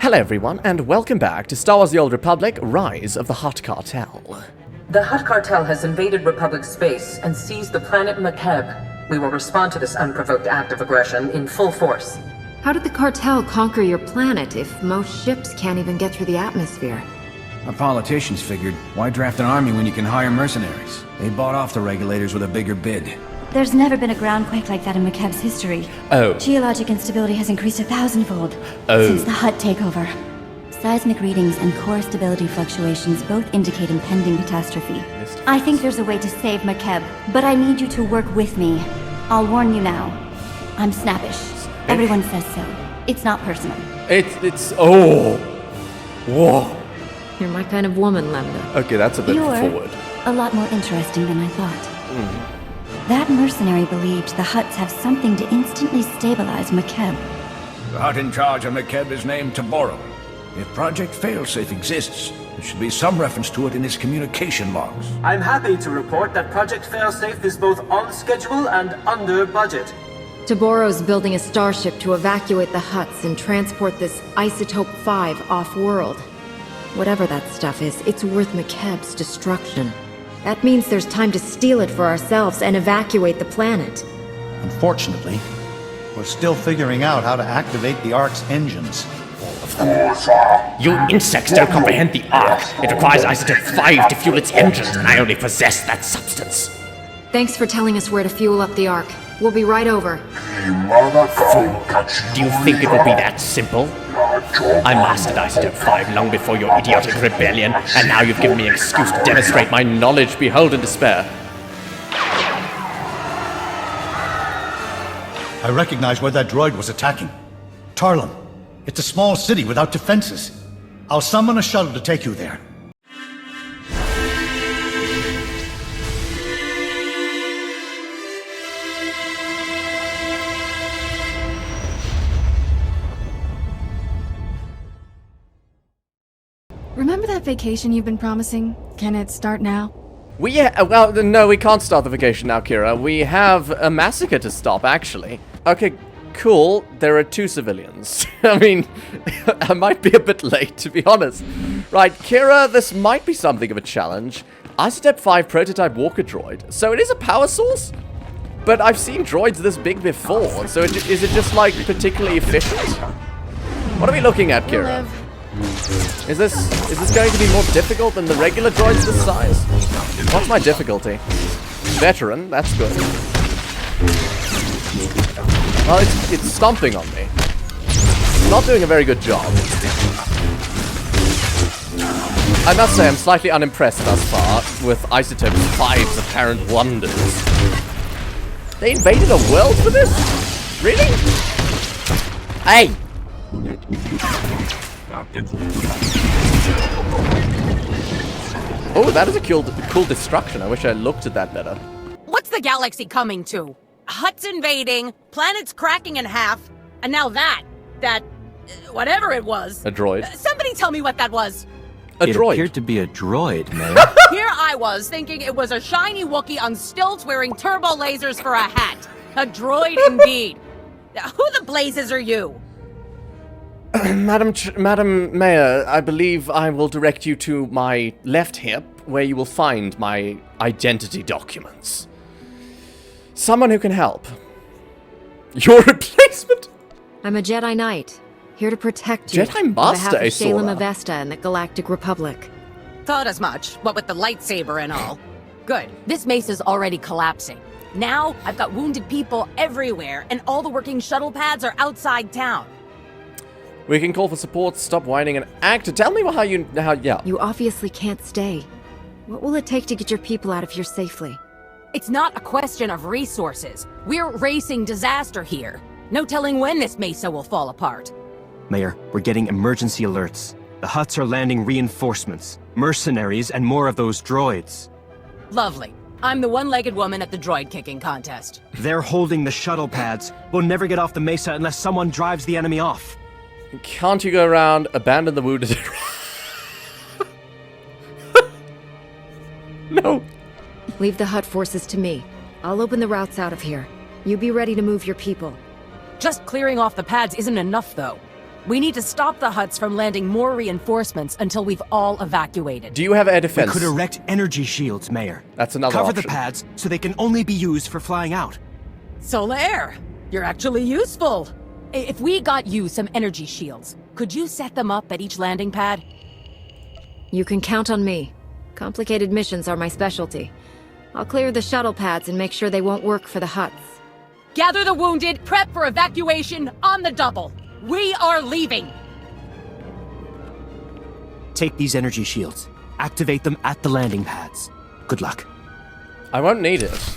Hello everyone, and welcome back to Star Wars The Old Republic, Rise of the Hutt Cartel. The Hutt Cartel has invaded Republic space and seized the planet Makeb. We will respond to this unprovoked act of aggression in full force. How did the cartel conquer your planet if most ships can't even get through the atmosphere? Our politicians figured, why draft an army when you can hire mercenaries? They bought off the regulators with a bigger bid. There's never been a groundquake like that in Makeb's history. Oh. Geologic instability has increased 1,000-fold since the Hutt takeover. Seismic readings and core stability fluctuations both indicate impending catastrophe. I think there's a way to save Makeb, but I need you to work with me. I'll warn you now. I'm snappish. Everyone says so. It's not personal. Oh. Whoa. You're my kind of woman, Lambda. Okay, that's a bit You're forward. a lot more interesting than I thought. That mercenary believed the Hutts have something to instantly stabilize Makeb. The Hutt in charge of Makeb is named Toborro. If Project Failsafe exists, there should be some reference to it in his communication logs. I'm happy to report that Project Failsafe is both on schedule and under budget. Toborro's building a starship to evacuate the Hutts and transport this Isotope 5 off-world. Whatever that stuff is, it's worth Makeb's destruction. That means there's time to steal it for ourselves and evacuate the planet. Unfortunately, we're still figuring out how to activate the Ark's engines. You insects don't comprehend the Ark. It requires Isotope 5 to fuel its engines, and I only possess that substance. Thanks for telling us where to fuel up the Ark. We'll be right over. Do you think it will be that simple? I mastered Isotope 5 long before your idiotic rebellion, and now you've given me an excuse to demonstrate my knowledge. Behold in despair. I recognize where that droid was attacking. Tarlum. It's a small city without defenses. I'll summon a shuttle to take you there. Remember that vacation you've been promising? Can it start now? No, we can't start the vacation now, Kira. We have a massacre to stop, actually. Okay, cool. There are 2 civilians. I mean, I might be a bit late, to be honest. Right, Kira, this might be something of a challenge. Isotope 5 prototype walker droid. So it is a power source? But I've seen droids this big before, so is it just, like, particularly efficient? What are we looking at, Kira? Is this going to be more difficult than the regular droids this size? What's my difficulty? Veteran, that's good. Well, it's stomping on me. Not doing a very good job. I must say I'm slightly unimpressed thus far with Isotope 5's apparent wonders. They invaded a world for this? Really? Hey! Oh, that is a cool destruction. I wish I looked at that better. What's the galaxy coming to? Hutts invading, planets cracking in half, and now whatever it was. A droid. Somebody tell me what that was. It appeared to be a droid, man. Here I was, thinking it was a shiny Wookiee on stilts wearing turbo lasers for a hat. A droid indeed. Who the blazes are you? Madam Mayor, I believe I will direct you to my left hip, where you will find my identity documents. Someone who can help. Your replacement? I'm a Jedi Knight, here to protect you. Jedi Master on behalf of Shalem Aeszora. Avesta and the Galactic Republic. Thought as much, what with the lightsaber and all. Good, this mesa's already collapsing. Now, I've got wounded people everywhere, and all the working shuttle pads are outside town. We can call for support, stop whining, and act. Tell me how. You obviously can't stay. What will it take to get your people out of here safely? It's not a question of resources. We're racing disaster here. No telling when this mesa will fall apart. Mayor, we're getting emergency alerts. The Hutts are landing reinforcements, mercenaries, and more of those droids. Lovely. I'm the one-legged woman at the droid kicking contest. They're holding the shuttle pads. We'll never get off the mesa unless someone drives the enemy off. Can't you go around, abandon the wounded? No. Leave the Hutt forces to me. I'll open the routes out of here. You be ready to move your people. Just clearing off the pads isn't enough, though. We need to stop the Hutts from landing more reinforcements until we've all evacuated. Do you have air defense? We could erect energy shields, Mayor. That's another Cover option. the pads so they can only be used for flying out. Solaire, you're actually useful. If we got you some energy shields, could you set them up at each landing pad? You can count on me. Complicated missions are my specialty. I'll clear the shuttle pads and make sure they won't work for the Hutts. Gather the wounded, prep for evacuation on the double. We are leaving! Take these energy shields. Activate them at the landing pads. Good luck. I won't need it.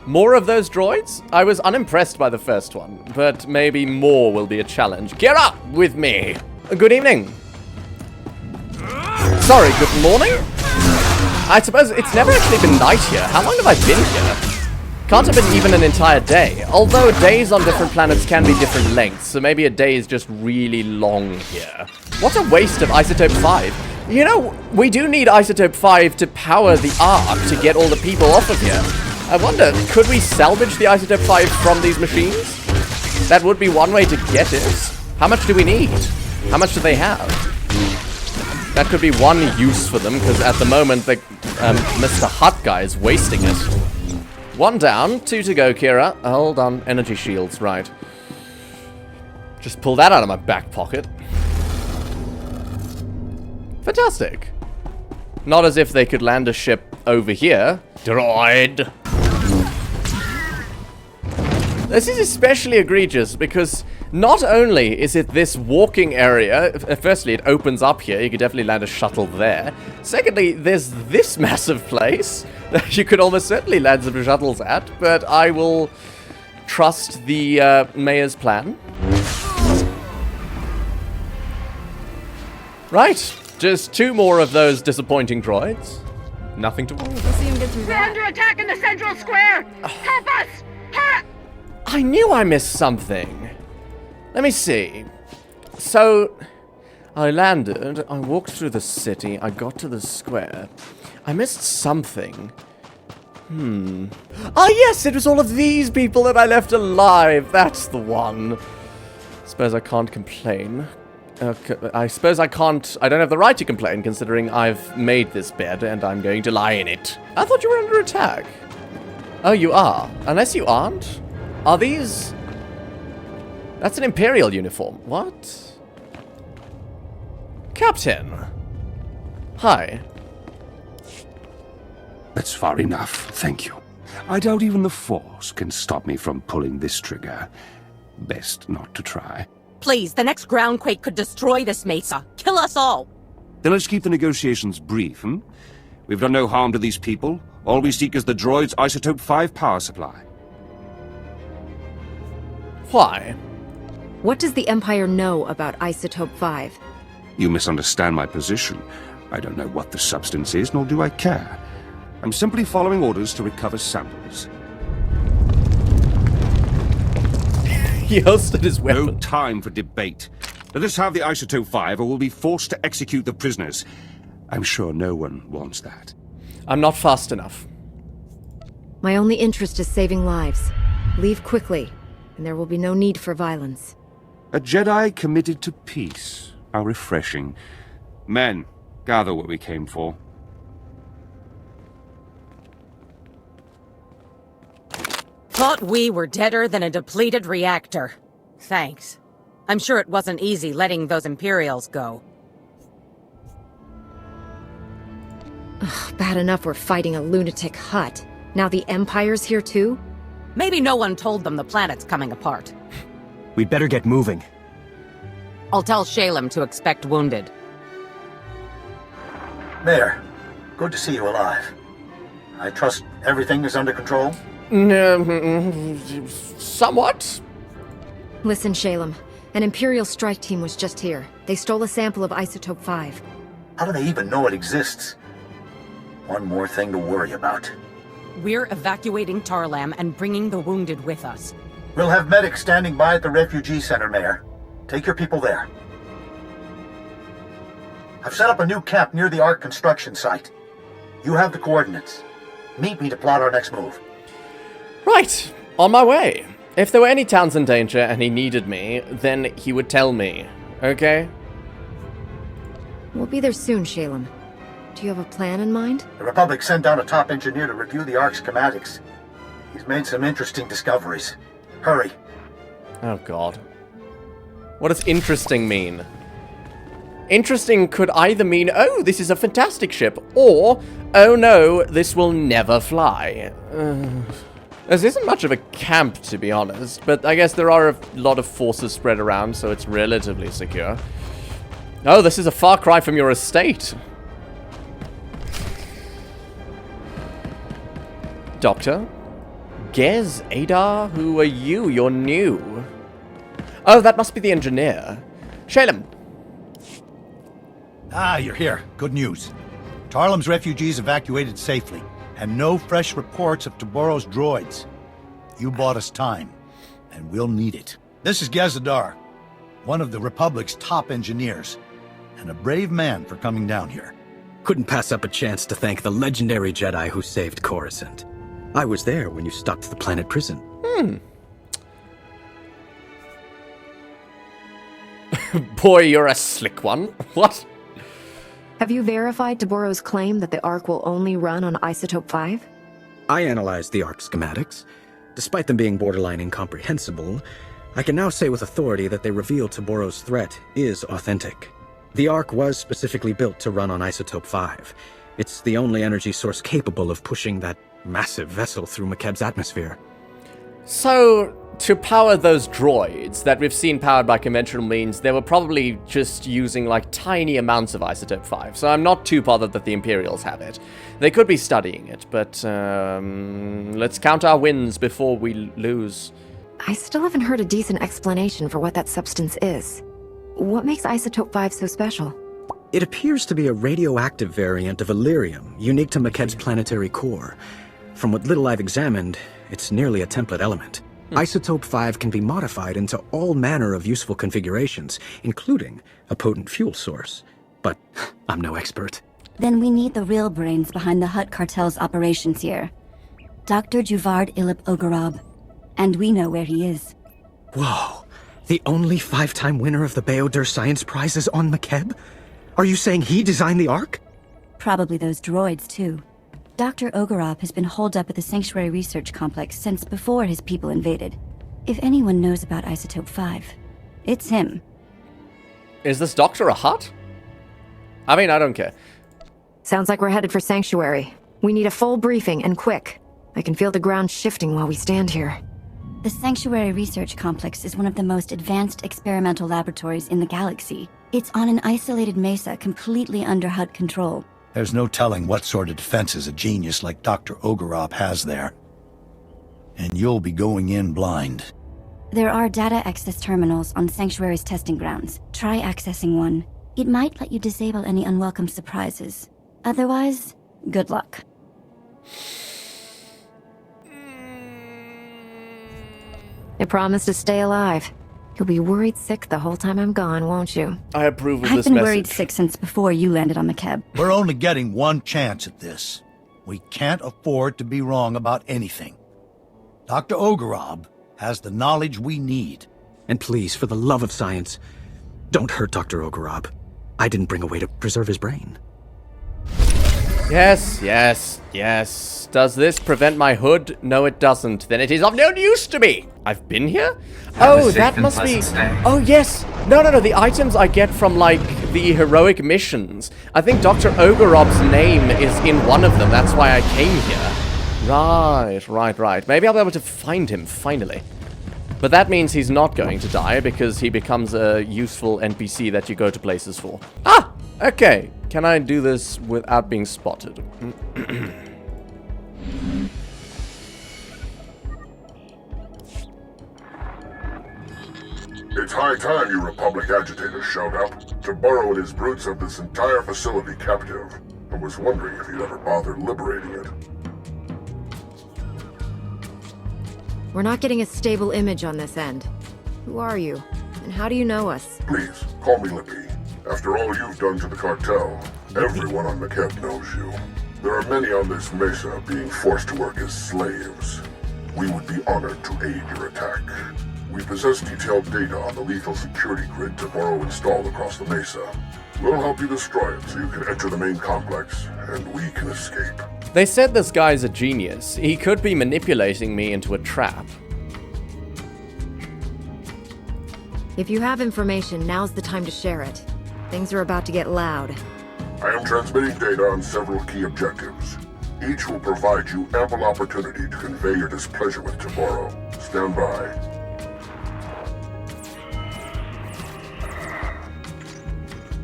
More of those droids? I was unimpressed by the first one, but maybe more will be a challenge. Gear up with me! Good evening. Sorry, good morning? I suppose it's never actually been night here. How long have I been here? Can't have been even an entire day. Although days on different planets can be different lengths, so maybe a day is just really long here. What a waste of Isotope 5. You know, we do need Isotope 5 to power the Ark to get all the people off of here. I wonder, could we salvage the Isotope 5 from these machines? That would be one way to get it. How much do we need? How much do they have? That could be one use for them, because at the moment, the Mr. Hutt guy is wasting it. One down, 2 to go, Kira. Hold on, energy shields, right. Just pull that out of my back pocket. Fantastic. Not as if they could land a ship over here. Droid! This is especially egregious because not only is it this walking area, firstly it opens up here, you could definitely land a shuttle there. Secondly, there's this massive place that you could almost certainly land some shuttles at, but I will trust the mayor's plan. Right, just 2 more of those disappointing droids. Nothing to worry about. We're under attack in the central square! Help us! Hurry! I knew I missed something. Let me see. So, I landed, I walked through the city, I got to the square. I missed something. Ah, yes, it was all of these people that I left alive. That's the one. Suppose I can't complain. I suppose I can't. I don't have the right to complain, considering I've made this bed and I'm going to lie in it. I thought you were under attack. Oh, you are. Unless you aren't. Are these... That's an Imperial uniform. What? Captain. Hi. That's far enough, thank you. I doubt even the Force can stop me from pulling this trigger. Best not to try. Please, the next groundquake could destroy this mesa. Kill us all. Then let's keep the negotiations brief, hmm? We've done no harm to these people. All we seek is the droid's Isotope 5 power supply. Why? What does the Empire know about Isotope 5? You misunderstand my position. I don't know what the substance is, nor do I care. I'm simply following orders to recover samples. He holstered his weapon. No time for debate. Let us have the Isotope 5 or we'll be forced to execute the prisoners. I'm sure no one wants that. I'm not fast enough. My only interest is saving lives. Leave quickly, and there will be no need for violence. A Jedi committed to peace. How refreshing. Men, gather what we came for. Thought we were deader than a depleted reactor. Thanks. I'm sure it wasn't easy letting those Imperials go. Ugh, bad enough we're fighting a lunatic Hutt. Now the Empire's here too? Maybe no one told them the planet's coming apart. We'd better get moving. I'll tell Shalem to expect wounded. Mayor, good to see you alive. I trust everything is under control? Somewhat. Listen, Shalem. An Imperial strike team was just here. They stole a sample of Isotope 5. How do they even know it exists? One more thing to worry about. We're evacuating Tarlam and bringing the wounded with us. We'll have medics standing by at the refugee center, Mayor. Take your people there. I've set up a new camp near the Ark construction site. You have the coordinates. Meet me to plot our next move. Right. On my way. If there were any towns in danger and he needed me, then he would tell me, okay? We'll be there soon, Shalem. Do you have a plan in mind? The Republic sent down a top engineer to review the Ark's schematics. He's made some interesting discoveries. Hurry. Oh god. What does interesting mean? Interesting could either mean, oh, this is a fantastic ship, or, oh no, this will never fly. This isn't much of a camp, to be honest, but I guess there are a lot of forces spread around, so it's relatively secure. Oh, this is a far cry from your estate. Doctor? Gez, Adar, who are you? You're new. Oh, that must be the engineer. Shalem. Ah, you're here. Good news. Tarlem's refugees evacuated safely, and no fresh reports of Toborro's droids. You bought us time, and we'll need it. This is Gez, one of the Republic's top engineers, and a brave man for coming down here. Couldn't pass up a chance to thank the legendary Jedi who saved Coruscant. I was there when you stopped the planet prison. Boy, you're a slick one. What? Have you verified Toborro's claim that the Ark will only run on Isotope 5? I analyzed the Ark schematics. Despite them being borderline incomprehensible, I can now say with authority that they reveal Toborro's threat is authentic. The Ark was specifically built to run on Isotope 5. It's the only energy source capable of pushing that massive vessel through Makeb's atmosphere. So, to power those droids that we've seen powered by conventional means, they were probably just using, like, tiny amounts of Isotope 5, so I'm not too bothered that the Imperials have it. They could be studying it, but, let's count our wins before we lose. I still haven't heard a decent explanation for what that substance is. What makes Isotope 5 so special? It appears to be a radioactive variant of Illyrium, unique to Makeb's planetary core. From what little I've examined, it's nearly a template element. Isotope 5 can be modified into all manner of useful configurations, including a potent fuel source. But I'm no expert. Then we need the real brains behind the Hutt cartel's operations here. Dr. Juvard Ilip Ogorob. And we know where he is. Whoa. The only 5-time winner of the Baodur Science Prize is on Makeb? Are you saying he designed the Ark? Probably those droids, too. Dr. Ogorob has been holed up at the Sanctuary Research Complex since before his people invaded. If anyone knows about Isotope 5, it's him. Is this Doctor a Hutt? I mean, I don't care. Sounds like we're headed for Sanctuary. We need a full briefing, and quick. I can feel the ground shifting while we stand here. The Sanctuary Research Complex is one of the most advanced experimental laboratories in the galaxy. It's on an isolated mesa completely under Hutt control. There's no telling what sort of defenses a genius like Dr. Ogorob has there. And you'll be going in blind. There are data access terminals on Sanctuary's testing grounds. Try accessing one. It might let you disable any unwelcome surprises. Otherwise, good luck. I promise to stay alive. You'll be worried sick the whole time I'm gone, won't you? I approve of I've this been message. worried sick since before you landed on Makeb. We're only getting one chance at this. We can't afford to be wrong about anything. Dr. Ogorob has the knowledge we need. And please, for the love of science, don't hurt Dr. Ogorob. I didn't bring a way to preserve his brain. Yes, yes, yes. Does this prevent my hood? No, it doesn't. Then it is of no use to me. I've been here? Oh, that must be... Oh, yes. No, the items I get from, like, the heroic missions. I think Dr. Ogorob's name is in one of them. That's why I came here. Right. Maybe I'll be able to find him, finally. But that means he's not going to die, because he becomes a useful NPC that you go to places for. Ah! Okay. Can I do this without being spotted? It's high time you Republic agitators showed up. Toborro and his brutes have this entire facility captive, and was wondering if you'd ever bother liberating it. We're not getting a stable image on this end. Who are you? And how do you know us? Please, call me Lippy. After all you've done to the cartel, everyone on Makeb knows you. There are many on this mesa being forced to work as slaves. we would be honored to aid your attack. We possess detailed data on the lethal security grid Toborro installed across the mesa. We'll help you destroy it so you can enter the main complex, and we can escape. They said this guy's a genius. He could be manipulating me into a trap. If you have information, now's the time to share it. Things are about to get loud. I am transmitting data on several key objectives. Each will provide you ample opportunity to convey your displeasure with Toborro. Stand by.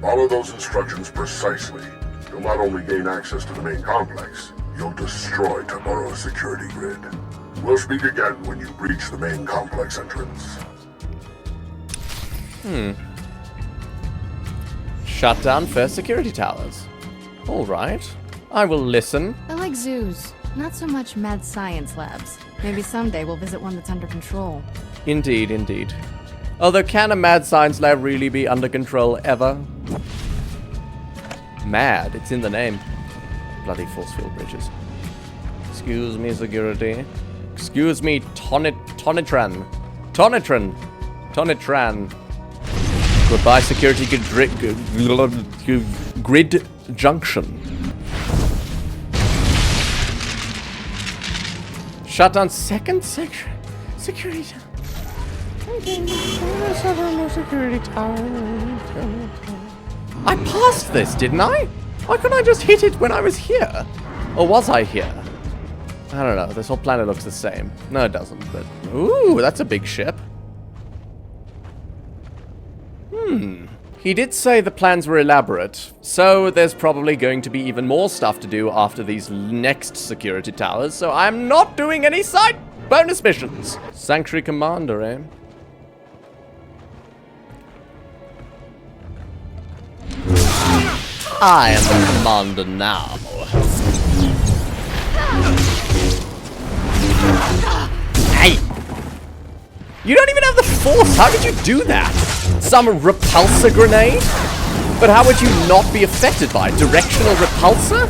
Follow those instructions precisely. You'll not only gain access to the main complex, you'll destroy Toborro's security grid. We'll speak again when you reach the main complex entrance. Shut down first security towers. Alright. I will listen. I like zoos, not so much mad science labs. Maybe someday we'll visit one that's under control. Indeed, indeed. Although, can a mad science lab really be under control ever? Mad, it's in the name. Bloody force field bridges. Excuse me, security. Excuse me, Tonitran. Goodbye, security grid junction. Shut down second section. Security tower. I passed this, didn't I? Why couldn't I just hit it when I was here? Or was I here? I don't know. This whole planet looks the same. No, it doesn't, but... Ooh, that's a big ship. He did say the plans were elaborate, so there's probably going to be even more stuff to do after these next security towers, so I'm not doing any side bonus missions. Sanctuary Commander, eh? I am the commander now. Hey! You don't even have the force! How did you do that? Some repulsor grenade? But how would you not be affected by it? Directional repulsor?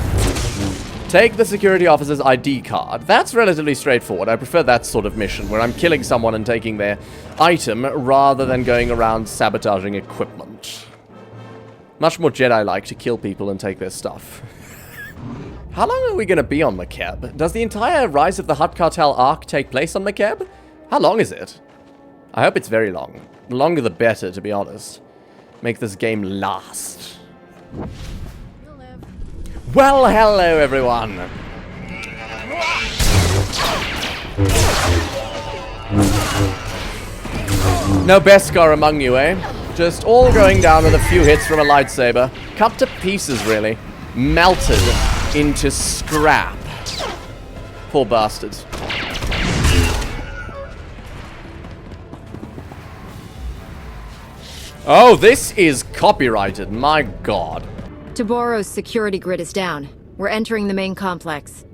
Take the security officer's ID card. That's relatively straightforward. I prefer that sort of mission where I'm killing someone and taking their item rather than going around sabotaging equipment. Much more Jedi-like to kill people and take their stuff. How long are we going to be on Makeb? Does the entire Rise of the Hutt Cartel arc take place on Makeb? How long is it? I hope it's very long. The longer the better, to be honest. Make this game last. Well, hello everyone! No Beskar among you, eh? Just all going down with a few hits from a lightsaber. Cut to pieces, really. Melted into scrap. Poor bastards. Oh, this is copyrighted, my god. Toborro's security grid is down. We're entering the main complex.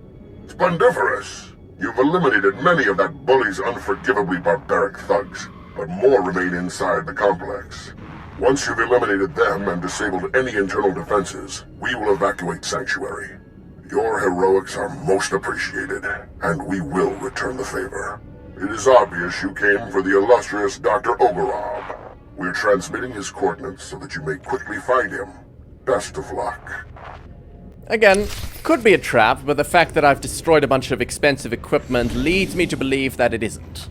Splendiferous! You've eliminated many of that bully's unforgivably barbaric thugs, but more remain inside the complex. Once you've eliminated them and disabled any internal defenses, we will evacuate Sanctuary. Your heroics are most appreciated, and we will return the favor. It is obvious you came for the illustrious Dr. Ogorov. We're transmitting his coordinates so that you may quickly find him. Best of luck. Again, could be a trap, but the fact that I've destroyed a bunch of expensive equipment leads me to believe that it isn't.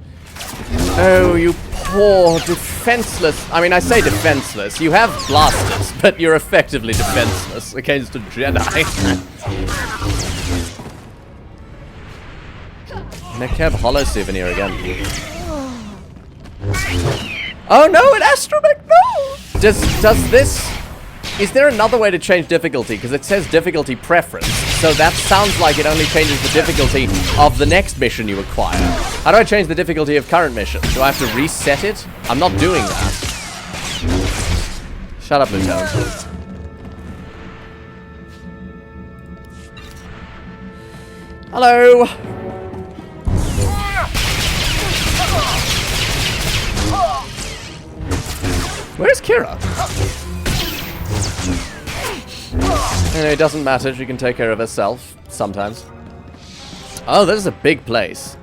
Oh, you poor, defenseless... I mean, I say defenseless. You have blasters, but you're effectively defenseless against a Jedi. Makeb Hollow souvenir again. Oh no, an astromech, no! Does this... Is there another way to change difficulty? Because it says difficulty preference. So that sounds like it only changes the difficulty of the next mission you acquire. How do I change the difficulty of current mission? Do I have to reset it? I'm not doing that. Shut up, Lieutenant. Hello! Where's Kira? Anyway, it doesn't matter. She can take care of herself. Sometimes. Oh, this is a big place.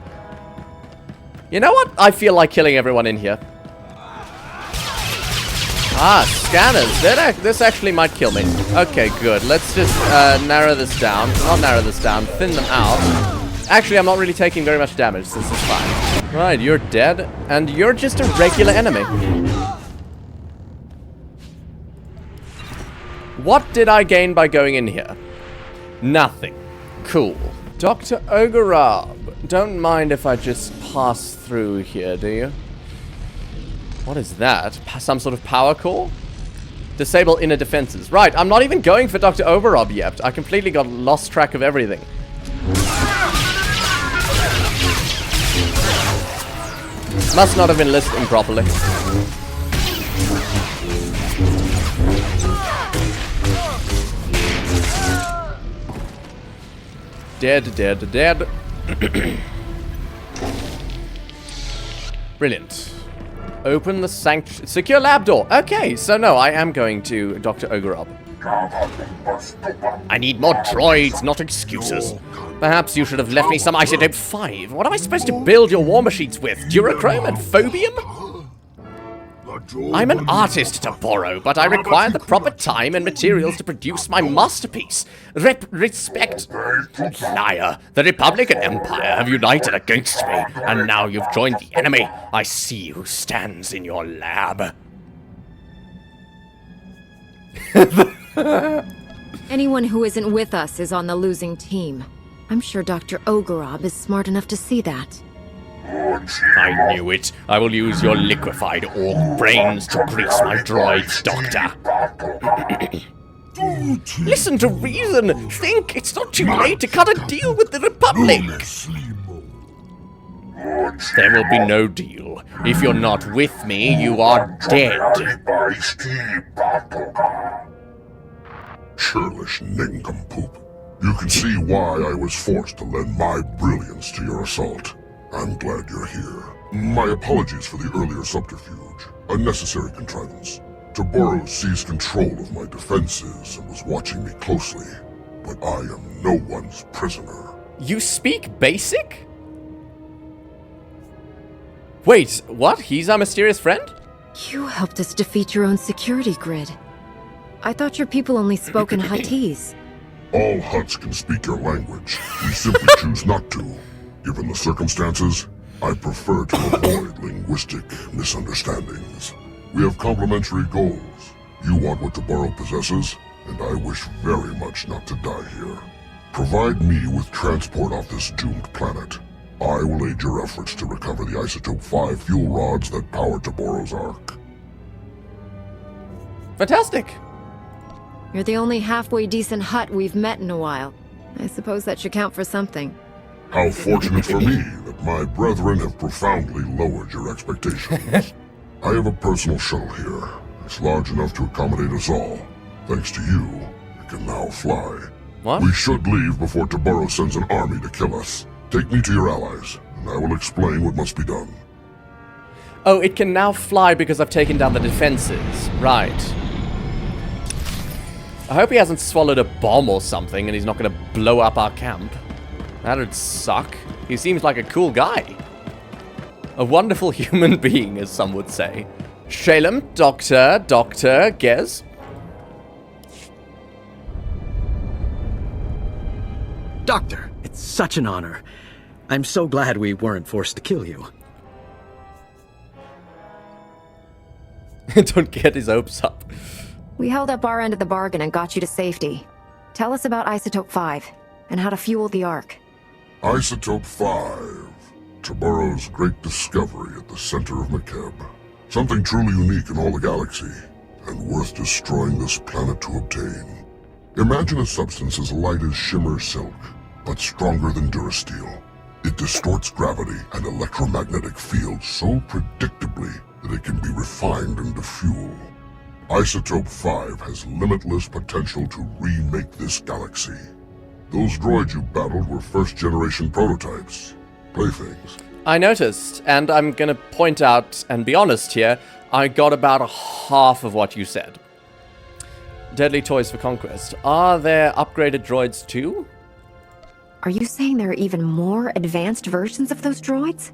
You know what? I feel like killing everyone in here. Ah, scanners. This actually might kill me. Okay, good. Let's just narrow this down. Not narrow this down. Thin them out. Actually, I'm not really taking very much damage. This is fine. Right, you're dead. And you're just a regular enemy. What did I gain by going in here? Nothing. Cool. Dr. Ogorab. Don't mind if I just pass through here, do you? What is that? Some sort of power core? Disable inner defenses. Right, I'm not even going for Dr. Ogorab yet. I completely got lost track of everything. Must not have been listed properly. Dead, dead, dead. Brilliant. Open the secure lab door. Okay, so no, I am going to Dr. Ogorab. I need more droids, not excuses. Perhaps you should have left me some Isotope 5. What am I supposed to build your war machines with? Durachrome and Phobium? I'm an artist, Toborro, but I require the proper time and materials to produce my masterpiece. Respect. Liar. The Republic and Empire have united against me, and now you've joined the enemy. I see who stands in your lab. Anyone who isn't with us is on the losing team. I'm sure Dr. Ogorab is smart enough to see that. I knew it. I will use your liquefied orc brains to grease my droids, Doctor. Listen to reason. Think. It's not too late to cut a deal with the Republic. There will be no deal. If you're not with me, you are dead. Churlish nincompoop. You can see why I was forced to lend my brilliance to your assault. I'm glad you're here. My apologies for the earlier subterfuge. A necessary contrivance. Toborro seized control of my defenses and was watching me closely. But I am no one's prisoner. You speak basic? Wait, what? He's our mysterious friend? You helped us defeat your own security grid. I thought your people only spoke in Huttese. All Hutts can speak your language. We simply choose not to. Given the circumstances, I prefer to avoid linguistic misunderstandings. We have complementary goals. You want what Toborro possesses, and I wish very much not to die here. Provide me with transport off this doomed planet. I will aid your efforts to recover the Isotope 5 fuel rods that power Toborro's Ark. Fantastic. You're the only halfway decent Hutt we've met in a while. I suppose that should count for something. How fortunate for me that my brethren have profoundly lowered your expectations. I have a personal shuttle here. It's large enough to accommodate us all. Thanks to you, it can now fly. What? We should leave before Toborro sends an army to kill us. Take me to your allies, and I will explain what must be done. Oh, it can now fly because I've taken down the defenses. Right. I hope he hasn't swallowed a bomb or something and he's not going to blow up our camp. That'd suck. He seems like a cool guy. A wonderful human being, as some would say. Shalem, Doctor, Gez. Doctor, it's such an honor. I'm so glad we weren't forced to kill you. Don't get his hopes up. We held up our end of the bargain and got you to safety. Tell us about Isotope 5 and how to fuel the Ark. Isotope 5. Toborro's great discovery at the center of Makeb. Something truly unique in all the galaxy, and worth destroying this planet to obtain. Imagine a substance as light as shimmer silk, but stronger than Durasteel. It distorts gravity and electromagnetic fields so predictably that it can be refined into fuel. Isotope 5 has limitless potential to remake this galaxy. Those droids you battled were first-generation prototypes. Playthings. I noticed, and I'm gonna point out and be honest here, I got about half of what you said. Deadly toys for conquest. Are there upgraded droids too? Are you saying there are even more advanced versions of those droids?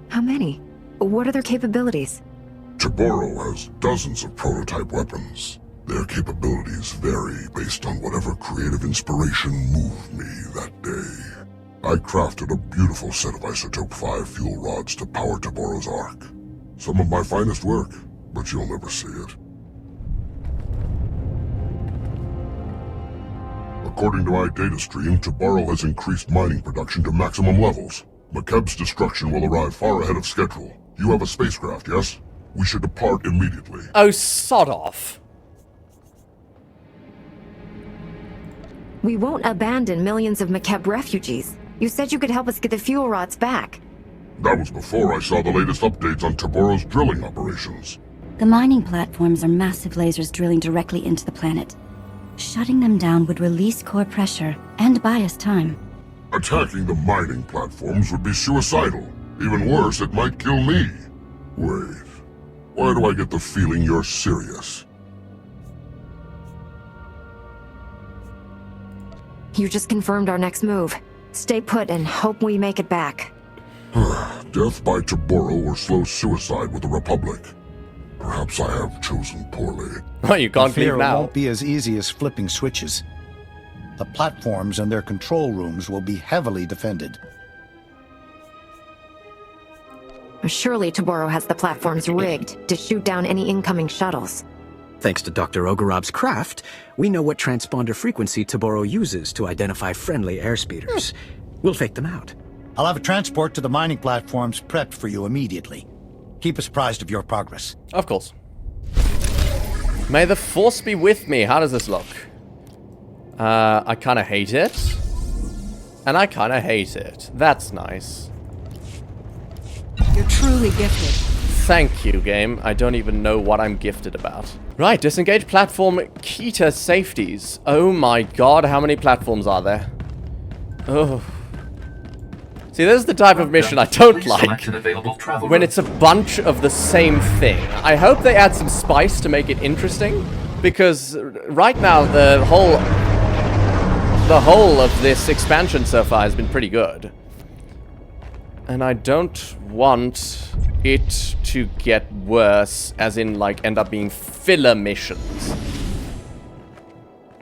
How many? What are their capabilities? Toborro has dozens of prototype weapons. Their capabilities vary based on whatever creative inspiration moved me that day. I crafted a beautiful set of Isotope 5 fuel rods to power Toborro's Ark. Some of my finest work, but you'll never see it. According to my data stream, Toborro has increased mining production to maximum levels. Makeb's destruction will arrive far ahead of schedule. You have a spacecraft, yes? We should depart immediately. Oh, sod off. We won't abandon millions of Makeb refugees. You said you could help us get the fuel rods back. That was before I saw the latest updates on Toborro's drilling operations. The mining platforms are massive lasers drilling directly into the planet. Shutting them down would release core pressure and buy us time. Attacking the mining platforms would be suicidal. Even worse, it might kill me. Wait, why do I get the feeling you're serious? You just confirmed our next move. Stay put and hope we make it back. Death by Toborro or slow suicide with the Republic. Perhaps I have chosen poorly. Well, you can't leave Fear now. won't be as easy as flipping switches. The platforms and their control rooms will be heavily defended. Surely Toborro has the platforms rigged to shoot down any incoming shuttles. Thanks to Dr. Ogorob's craft, we know what transponder frequency Toborro uses to identify friendly airspeeders. We'll fake them out. I'll have a transport to the mining platforms prepped for you immediately. Keep us apprised of your progress. Of course. May the Force be with me. How does this look? I kind of hate it. And I kind of hate it. That's nice. You're truly gifted. Thank you, game. I don't even know what I'm gifted about. Right, disengage platform Kita safeties. Oh my god, how many platforms are there? Oh. See, this is the type of mission I don't like. When it's a bunch of the same thing. I hope they add some spice to make it interesting. Because right now, the whole of this expansion so far has been pretty good. And I don't want it to get worse, as in, like, end up being filler missions.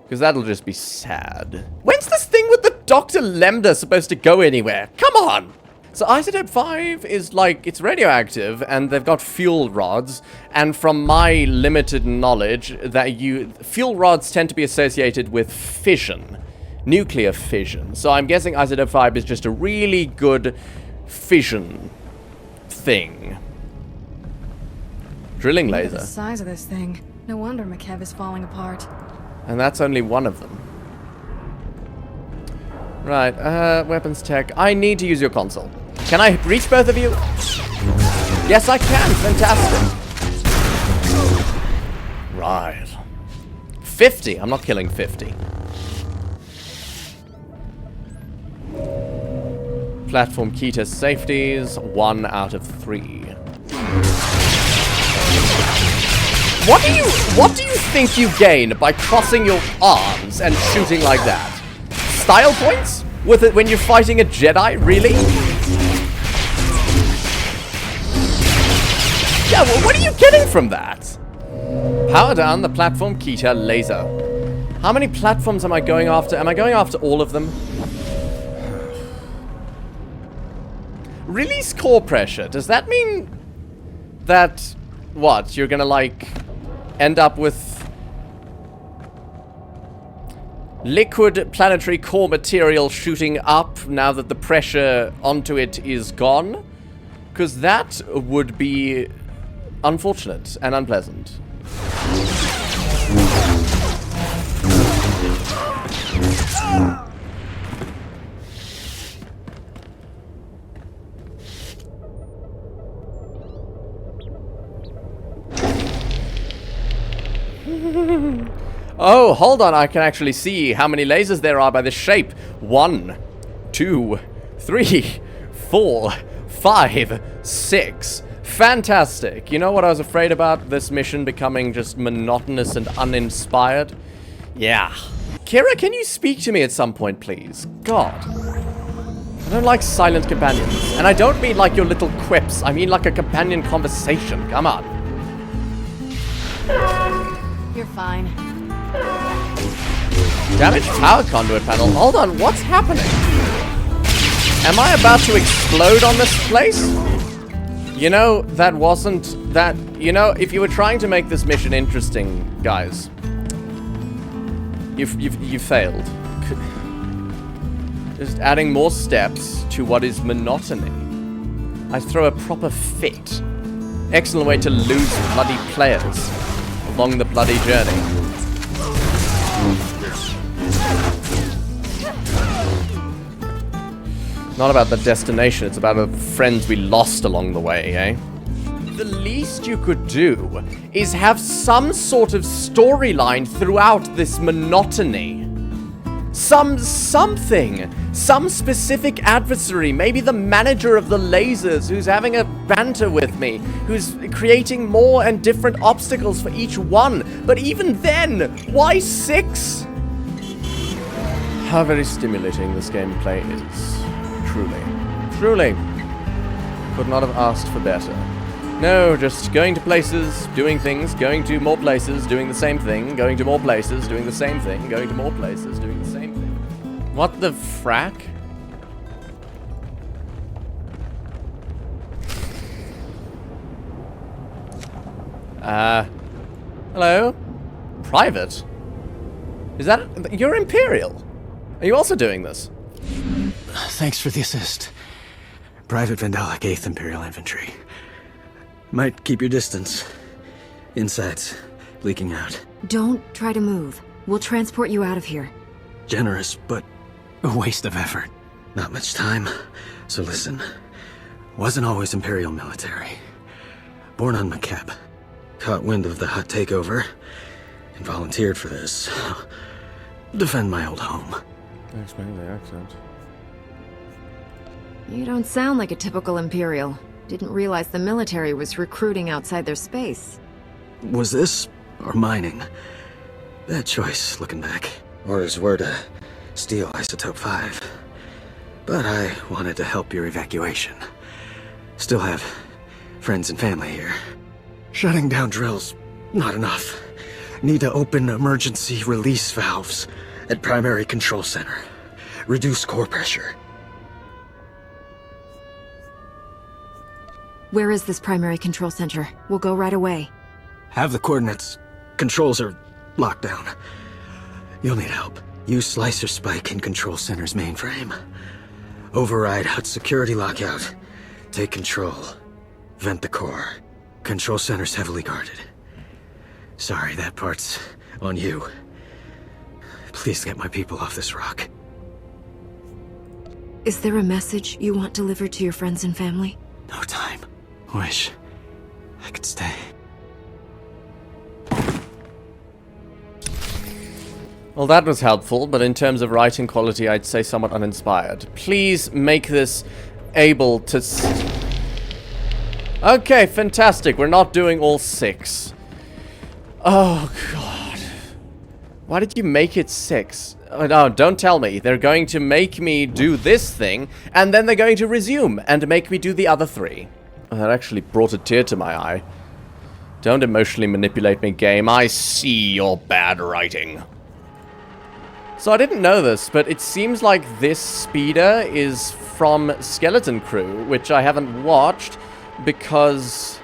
Because that'll just be sad. When's this thing with the Dr. Lambda supposed to go anywhere? Come on! So Isotope 5 is, like, it's radioactive, and they've got fuel rods, and from my limited knowledge, that fuel rods tend to be associated with fission. Nuclear fission. So I'm guessing Isotope 5 is just a really good fission thing. Drilling Look at laser. the size of this thing. No wonder Makeb is falling apart. And that's only one of them. Right, weapons tech. I need to use your console. Can I reach both of you? Yes, I can. Fantastic. Right. 50. I'm not killing 50. Platform Kita safeties. 1 out of 3. What do you think you gain by crossing your arms and shooting like that? Style points? With it when you're fighting a Jedi? Really? Yeah, well, what are you getting from that? Power down the platform Kita laser. How many platforms am I going after? Am I going after all of them? Release core pressure. Does that mean that, what, you're gonna, like, end up with liquid planetary core material shooting up now that the pressure onto it is gone? Because that would be unfortunate and unpleasant. Oh, hold on. I can actually see how many lasers there are by this shape. 1, 2, 3, 4, 5, 6. Fantastic. You know what I was afraid about? This mission becoming just monotonous and uninspired? Yeah. Kira, can you speak to me at some point, please? God. I don't like silent companions. And I don't mean like your little quips. I mean like a companion conversation. Come on. You're fine. Damaged power conduit panel. Hold on, what's happening? Am I about to explode on this place? You know, that wasn't that. You know, if you were trying to make this mission interesting, guys, you failed. Just adding more steps to what is monotony. I throw a proper fit. Excellent way to lose bloody players along the bloody journey. Not about the destination, it's about the friends we lost along the way, eh? The least you could do is have some sort of storyline throughout this monotony. Something. Some specific adversary, maybe the manager of the lasers who's having a banter with me, who's creating more and different obstacles for each one. But even then, why 6? How very stimulating this gameplay is. Truly. Could not have asked for better. No, just going to places, doing things, going to more places, doing the same thing, going to more places, doing the same thing, going to more places, doing the same thing. What the frack? Hello? Private? Is that... You're Imperial? Are you also doing this? Thanks for the assist. Private Vandalic 8th Imperial Infantry. Might keep your distance. Insides leaking out. Don't try to move. We'll transport you out of here. Generous, but a waste of effort. Not much time, so listen. Wasn't always Imperial military. Born on Makeb. Caught wind of the Hutt takeover, and volunteered for this. Defend my old home. Explain the accent. You don't sound like a typical Imperial. Didn't realize the military was recruiting outside their space. Was this, or mining? Bad choice, looking back. Orders were to steal Isotope 5. But I wanted to help your evacuation. Still have friends and family here. Shutting down drills, not enough. Need to open emergency release valves at primary control center. Reduce core pressure. Where is this primary control center? We'll go right away. Have the coordinates. Controls are locked down. You'll need help. Use Slicer Spike in Control Center's mainframe. Override Hutt security lockout. Take control. Vent the core. Control Center's heavily guarded. Sorry, that part's on you. Please get my people off this rock. Is there a message you want delivered to your friends and family? No time. Wish I could stay. Well, that was helpful, but in terms of writing quality, I'd say somewhat uninspired. Please make this able to... Okay, fantastic. We're not doing all 6. Oh, God. Why did you make it 6? Oh, no, don't tell me. They're going to make me do this thing, and then they're going to resume and make me do the other 3. Oh, that actually brought a tear to my eye. Don't emotionally manipulate me, game. I see your bad writing. So I didn't know this, but it seems like this speeder is from Skeleton Crew, which I haven't watched because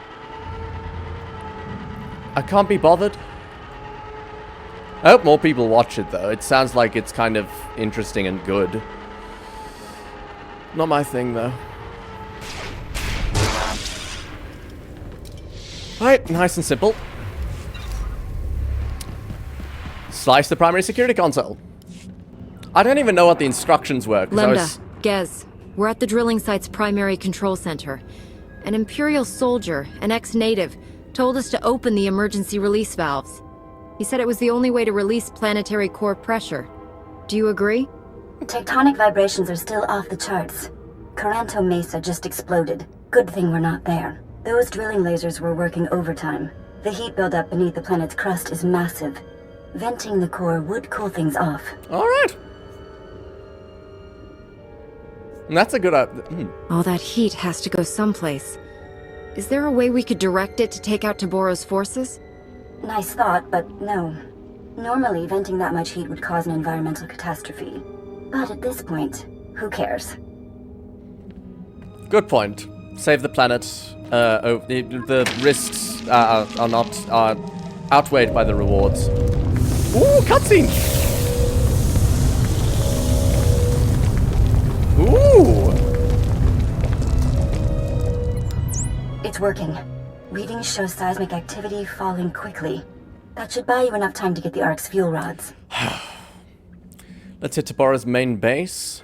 I can't be bothered. I hope more people watch it, though. It sounds like it's kind of interesting and good. Not my thing, though. Right, nice and simple. Slice the primary security console. I don't even know what the instructions were. Lambda, Gez, we're at the drilling site's primary control center. An Imperial soldier, an ex-native, told us to open the emergency release valves. He said it was the only way to release planetary core pressure. Do you agree? Tectonic vibrations are still off the charts. Coranto Mesa just exploded. Good thing we're not there. Those drilling lasers were working overtime. The heat buildup beneath the planet's crust is massive. Venting the core would cool things off. Alright. That's a good... All that heat has to go someplace. Is there a way we could direct it to take out Toborro's forces? Nice thought, but no. Normally, venting that much heat would cause an environmental catastrophe. But at this point, who cares? Good point. Save the planet. The risks are not outweighed by the rewards. Ooh, cutscene! Ooh! It's working. Readings show seismic activity falling quickly. That should buy you enough time to get the Ark's fuel rods. Let's hit Toborro's main base.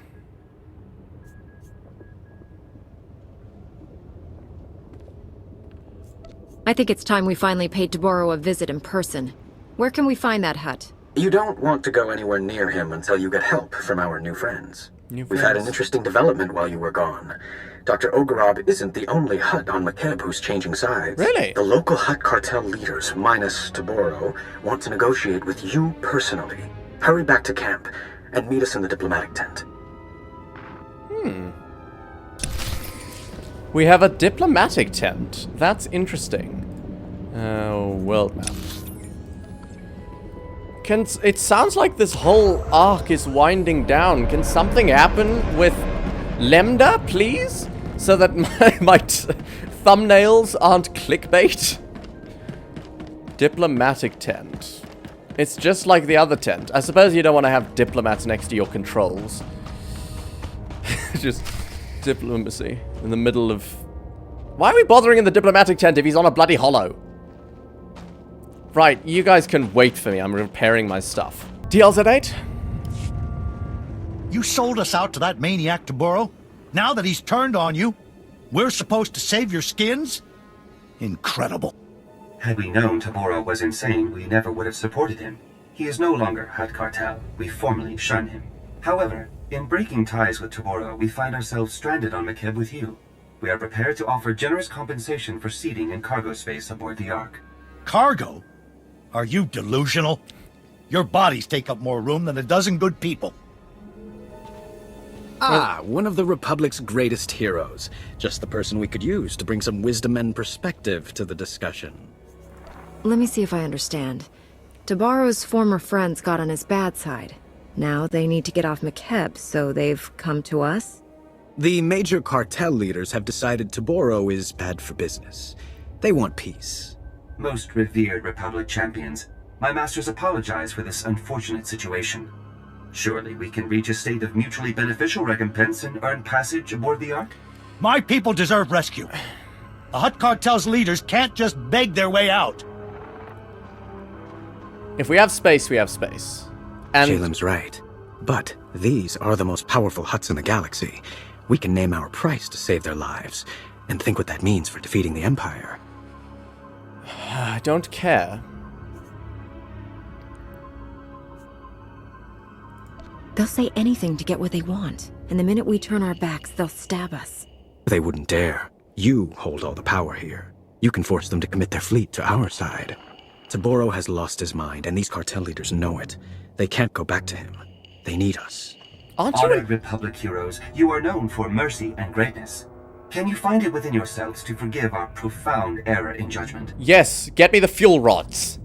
I think it's time we finally paid Toborro a visit in person. Where can we find that hut? You don't want to go anywhere near him until you get help from our new friends. We've had an interesting development while you were gone. Dr. Ogorob isn't the only Hutt on Makeb who's changing sides. Really? The local Hutt cartel leaders, minus Toborro, want to negotiate with you personally. Hurry back to camp and meet us in the diplomatic tent. We have a diplomatic tent. That's interesting. World map. It sounds like this whole arc is winding down. Can something happen with Lambda, please? So that my thumbnails aren't clickbait? Diplomatic tent. It's just like the other tent. I suppose you don't want to have diplomats next to your controls. Just diplomacy in the middle of... Why are we bothering in the diplomatic tent if he's on a bloody hollow? Right, you guys can wait for me. I'm repairing my stuff. DLZ8? You sold us out to that maniac Toborro? Now that he's turned on you, we're supposed to save your skins? Incredible. Had we known Toborro was insane, we never would have supported him. He is no longer Hutt Cartel. We formally shun him. However, in breaking ties with Toborro, we find ourselves stranded on Makeb with you. We are prepared to offer generous compensation for seating and cargo space aboard the Ark. Cargo? Are you delusional? Your bodies take up more room than a dozen good people. Ah, one of the Republic's greatest heroes. Just the person we could use to bring some wisdom and perspective to the discussion. Let me see if I understand. Toborro's former friends got on his bad side. Now they need to get off Makeb, so they've come to us? The major cartel leaders have decided Toborro is bad for business. They want peace. Most revered Republic champions, my masters apologize for this unfortunate situation. Surely we can reach a state of mutually beneficial recompense and earn passage aboard the Ark? My people deserve rescue. The Hutt Cartel's leaders can't just beg their way out. If we have space, we have space. And Shalem's right. But these are the most powerful Hutts in the galaxy. We can name our price to save their lives, and think what that means for defeating the Empire. I don't care. They'll say anything to get what they want, and the minute we turn our backs, they'll stab us. They wouldn't dare. You hold all the power here. You can force them to commit their fleet to our side. Toborro has lost his mind, and these cartel leaders know it. They can't go back to him. They need us. Honored Republic heroes, you are known for mercy and greatness. Can you find it within yourselves to forgive our profound error in judgment? Yes, get me the fuel rods.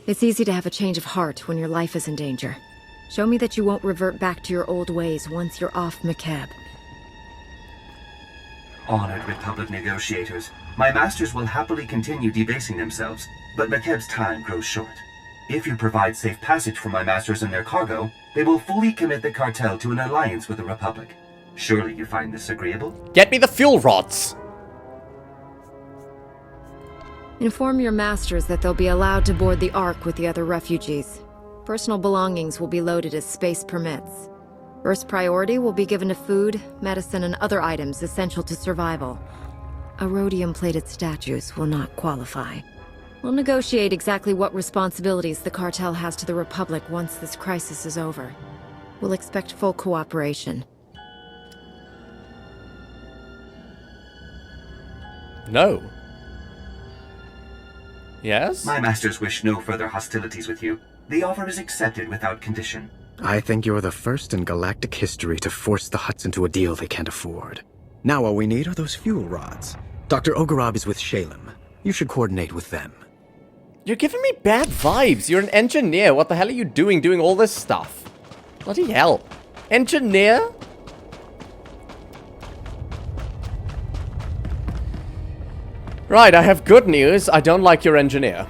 It's easy to have a change of heart when your life is in danger. Show me that you won't revert back to your old ways once you're off Makeb. Honored Republic negotiators, my masters will happily continue debasing themselves, but Makeb's time grows short. If you provide safe passage for my masters and their cargo, they will fully commit the cartel to an alliance with the Republic. Surely you find this agreeable? Get me the fuel rods! Inform your masters that they'll be allowed to board the Ark with the other refugees. Personal belongings will be loaded as space permits. First priority will be given to food, medicine, and other items essential to survival. A rhodium-plated statues will not qualify. We'll negotiate exactly what responsibilities the cartel has to the Republic once this crisis is over. We'll expect full cooperation. No. Yes? My masters wish no further hostilities with you. The offer is accepted without condition. I think you're the first in galactic history to force the Hutts into a deal they can't afford. Now all we need are those fuel rods. Dr. Ogorab is with Shalem. You should coordinate with them. You're giving me bad vibes. You're an engineer. What the hell are you doing all this stuff? Bloody hell. Engineer? Right, I have good news. I don't like your engineer.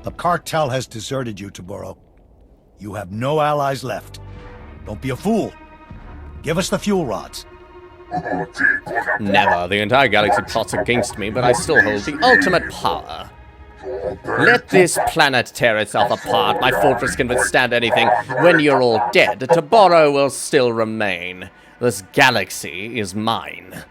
The cartel has deserted you, Toborro. You have no allies left. Don't be a fool. Give us the fuel rods. Never. The entire galaxy plots against me, but I still hold the ultimate power. Let this planet tear itself apart. My fortress can withstand anything. When you're all dead, Toborro will still remain. This galaxy is mine.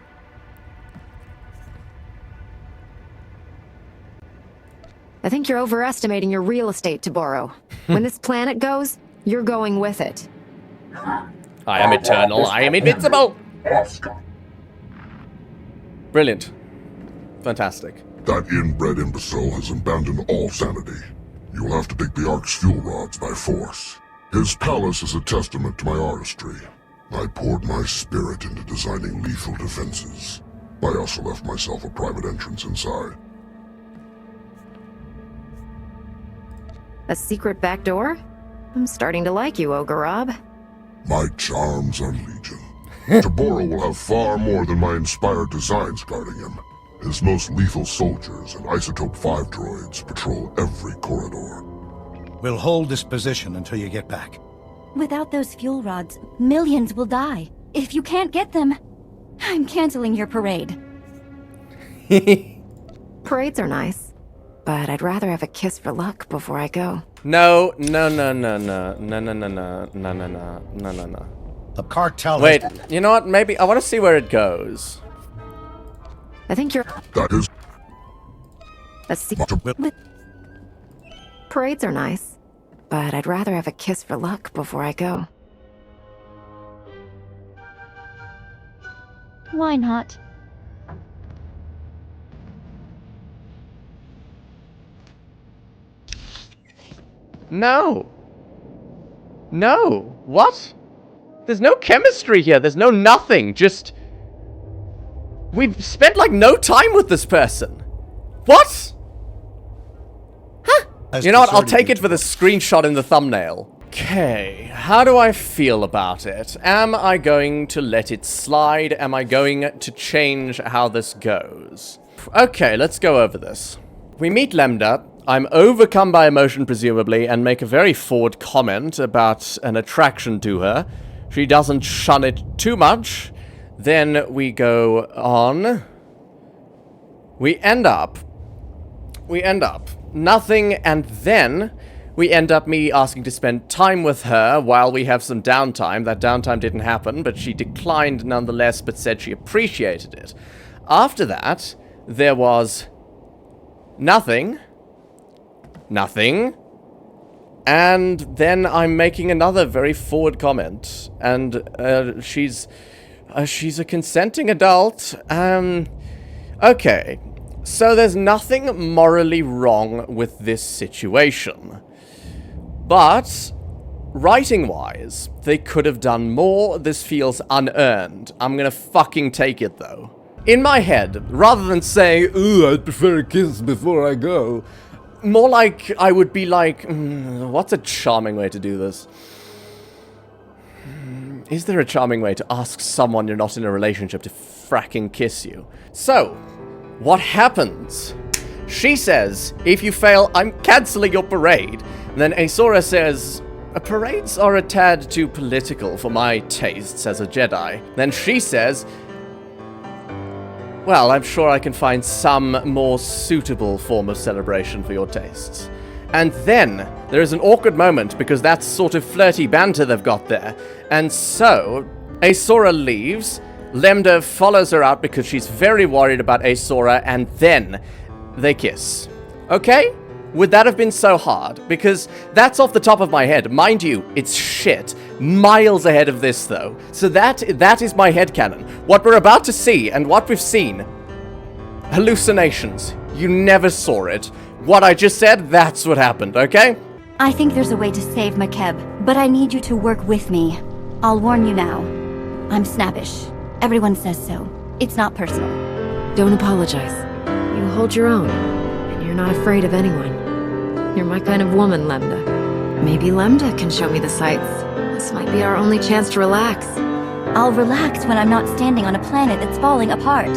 I think you're overestimating your real estate, Toborro. When this planet goes, you're going with it. I am eternal. I am invincible. Brilliant. Fantastic. That inbred imbecile has abandoned all sanity. You'll have to take the Ark's fuel rods by force. His palace is a testament to my artistry. I poured my spirit into designing lethal defenses. I also left myself a private entrance inside. A secret back door? I'm starting to like you, Ogorab. My charms are legion. Toborro will have far more than my inspired designs guarding him. His most lethal soldiers and Isotope 5 droids patrol every corridor. We'll hold this position until you get back. Without those fuel rods, millions will die. If you can't get them, I'm canceling your parade. Parades are nice, but I'd rather have a kiss for luck before I go. No. The cartel. Wait, you know what? Maybe I want to see where it goes. I think you're. That is. A secret. Parades are nice, but I'd rather have a kiss for luck before I go. Why not? No. No. What? There's no chemistry here. There's no nothing. Just... We've spent, like, no time with this person. What? Huh. You know what? I'll take it for the screenshot in the thumbnail. Okay. How do I feel about it? Am I going to let it slide? Am I going to change how this goes? Okay, let's go over this. We meet Lambda. I'm overcome by emotion, presumably, and make a very forward comment about an attraction to her. She doesn't shun it too much. Then we go on. We end up. Nothing, and then we end up me asking to spend time with her while we have some downtime. That downtime didn't happen, but she declined nonetheless, but said she appreciated it. After that, there was nothing. And then I'm making another very forward comment, and she's a consenting adult. Okay, so there's nothing morally wrong with this situation, but writing-wise, they could have done more. This feels unearned. I'm gonna fucking take it though. In my head, rather than saying, "Ooh, I'd prefer a kiss before I go," more like, I would be like, what's a charming way to do this? Is there a charming way to ask someone you're not in a relationship to fracking kiss you? So, what happens? She says, if you fail, I'm cancelling your parade. And then Aeszora says, parades are a tad too political for my tastes as a Jedi. Then she says, well, I'm sure I can find some more suitable form of celebration for your tastes. And then there is an awkward moment because that's sort of flirty banter they've got there. And so Aeszora leaves. Lemda follows her out because she's very worried about Aeszora, and then they kiss. Okay? Would that have been so hard? Because that's off the top of my head. Mind you, it's shit. Miles ahead of this, though. So that is my headcanon. What we're about to see, and what we've seen, hallucinations. You never saw it. What I just said, that's what happened, okay? I think there's a way to save Makeb, but I need you to work with me. I'll warn you now. I'm snappish. Everyone says so. It's not personal. Don't apologize. You hold your own, and you're not afraid of anyone. You're my kind of woman, Lambda. Maybe Lambda can show me the sights. This might be our only chance to relax. I'll relax when I'm not standing on a planet that's falling apart.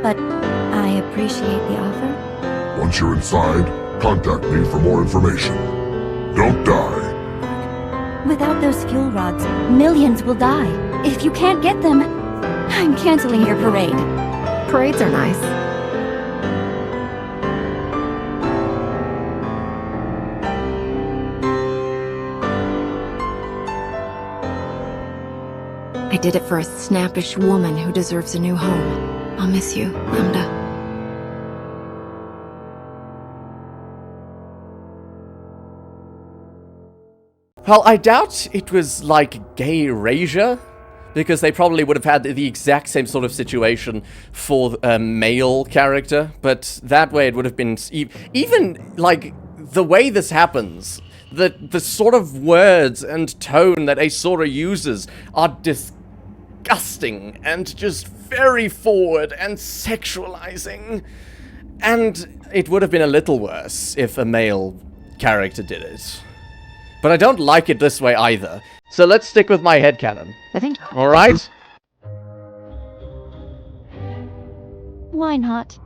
But I appreciate the offer. Once you're inside, contact me for more information. Don't die. Without those fuel rods, millions will die. If you can't get them, I'm canceling your parade. Parades are nice. I did it for a snappish woman who deserves a new home. I'll miss you, Lambda. Well, I doubt it was like gay erasure, because they probably would have had the exact same sort of situation for a male character, but that way it would have been even like the way this happens, the sort of words and tone that Aeszora uses are disgusting and just very forward and sexualizing, and it would have been a little worse if a male character did it. But I don't like it this way either. So let's stick with my headcanon. I think... Alright? Why not?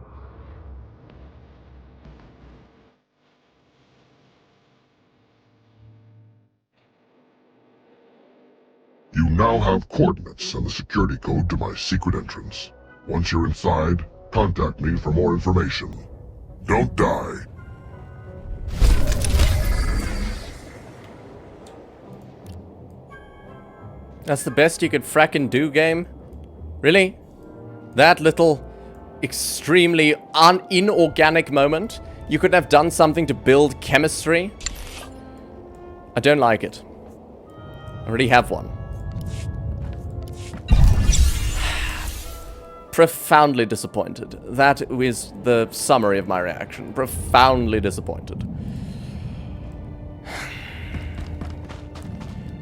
You now have coordinates and the security code to my secret entrance. Once you're inside, contact me for more information. Don't die. That's the best you could frackin' do, game? Really? That little, extremely inorganic moment? You could have done something to build chemistry? I don't like it. I already have one. Profoundly disappointed. That is the summary of my reaction. Profoundly disappointed.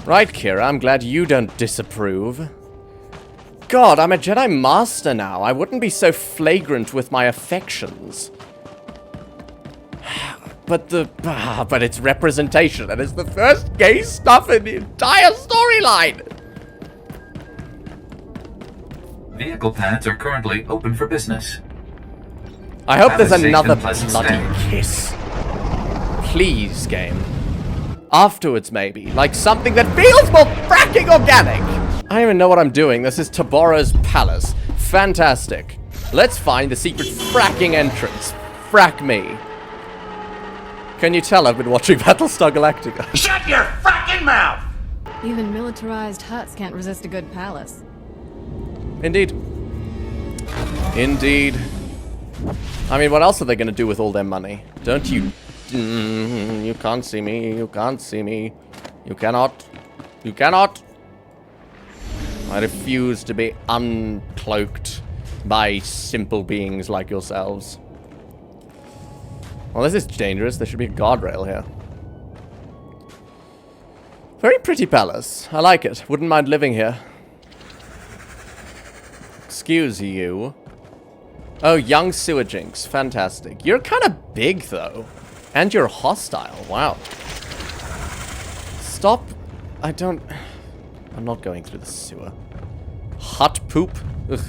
Right, Kira, I'm glad you don't disapprove. God, I'm a Jedi Master now. I wouldn't be so flagrant with my affections. But it's representation, and it's the first gay stuff in the entire storyline! Vehicle pads are currently open for business. I hope there's another bloody kiss. Please, game. Afterwards, maybe. Like something that feels more fracking organic! I don't even know what I'm doing. This is Toborro's palace. Fantastic. Let's find the secret fracking entrance. Frack me. Can you tell I've been watching Battlestar Galactica? Shut your fracking mouth! Even militarized Hutts can't resist a good palace. Indeed. Indeed. I mean, what else are they going to do with all their money? Don't you... you can't see me. You can't see me. You cannot. You cannot. I refuse to be uncloaked by simple beings like yourselves. Well, this is dangerous. There should be a guardrail here. Very pretty palace. I like it. Wouldn't mind living here. Excuse you. Oh, young sewer jinx. Fantastic. You're kind of big, though. And you're hostile. Wow. Stop. I'm not going through the sewer. Hot poop. Ugh.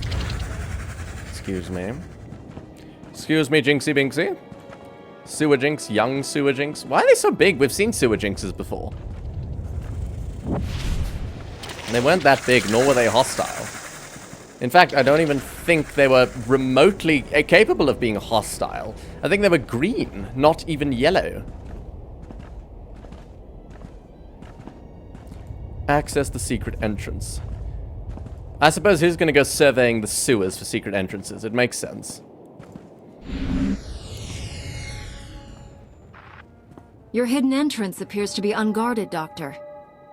Excuse me. Excuse me, Jinxie Binxie. Sewer jinx, young sewer jinx. Why are they so big? We've seen sewer jinxes before. They weren't that big, nor were they hostile. In fact, I don't even think they were remotely capable of being hostile. I think they were green, not even yellow. Access the secret entrance. I suppose who's going to go surveying the sewers for secret entrances? It makes sense. Your hidden entrance appears to be unguarded, Doctor.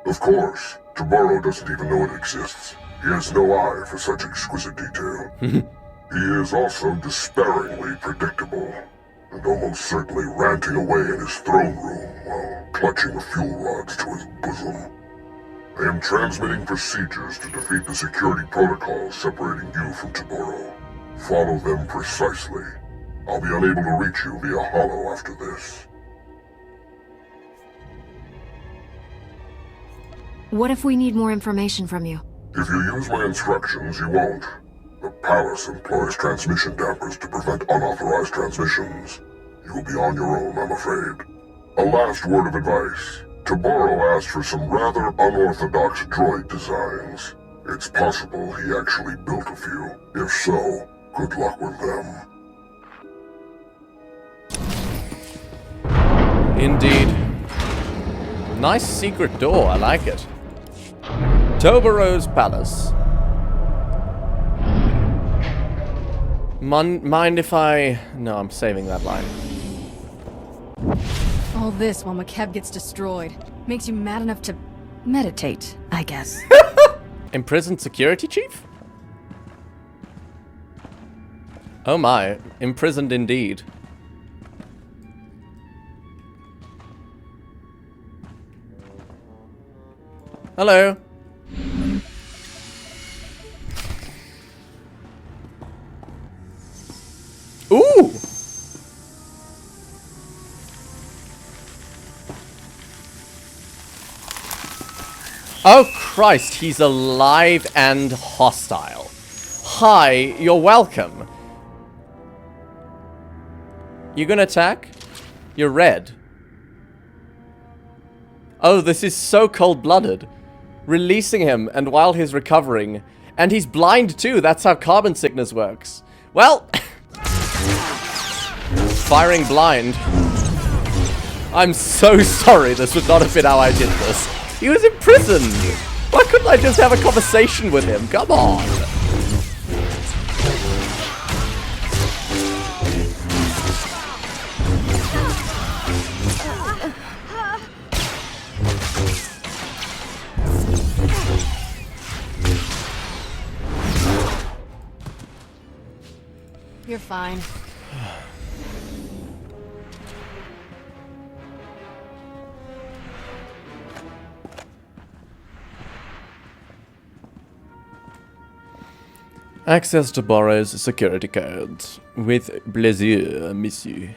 Of course. Toborro doesn't even know it exists. He has no eye for such exquisite detail. He is also despairingly predictable. and almost certainly ranting away in his throne room while clutching the fuel rods to his bosom. I am transmitting procedures to defeat the security protocols separating you from Toborro. Follow them precisely. I'll be unable to reach you via holo after this. What if we need more information from you? If you use my instructions, you won't. The palace employs transmission dampers to prevent unauthorized transmissions. You will be on your own, I'm afraid. A last word of advice. Toborro asked for some rather unorthodox droid designs. It's possible he actually built a few. If so, good luck with them. Indeed. Nice secret door, I like it. Toborro's palace. Mind if I... No, I'm saving that line. All this while Makeb gets destroyed. Makes you mad enough to meditate, I guess. Imprisoned security chief? Oh my, imprisoned indeed. Hello. Ooh! Oh Christ, he's alive and hostile. Hi, you're welcome. You gonna attack? You're red. Oh, this is so cold-blooded. Releasing him, and while he's recovering. And he's blind too, that's how carbon sickness works. Well... Firing blind. I'm so sorry, this would not have been how I did this. He was imprisoned! Why couldn't I just have a conversation with him? Come on! You're fine. Access to Toborro's security codes. With plaisir, monsieur.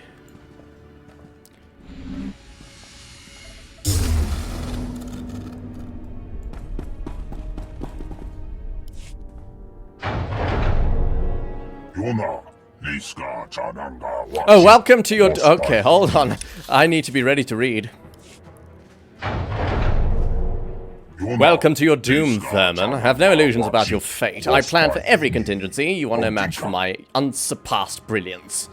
Oh, welcome to your... Okay, hold on. I need to be ready to read. Welcome to your doom, Thurman. Have no illusions about your fate. I plan for every contingency. You are no match for my unsurpassed brilliance.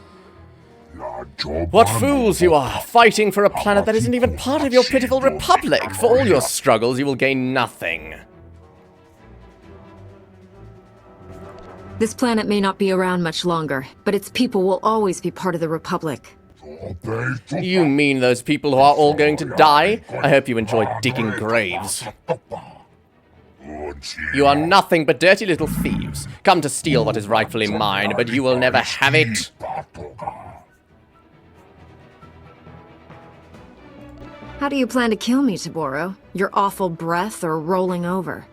What fools you are, fighting for a planet that isn't even part of your pitiful republic. For all your struggles, you will gain nothing. This planet may not be around much longer, but its people will always be part of the Republic. You mean those people who are all going to die? I hope you enjoy digging graves. You are nothing but dirty little thieves, come to steal what is rightfully mine, but you will never have it. How do you plan to kill me, Toborro? Your awful breath or rolling over?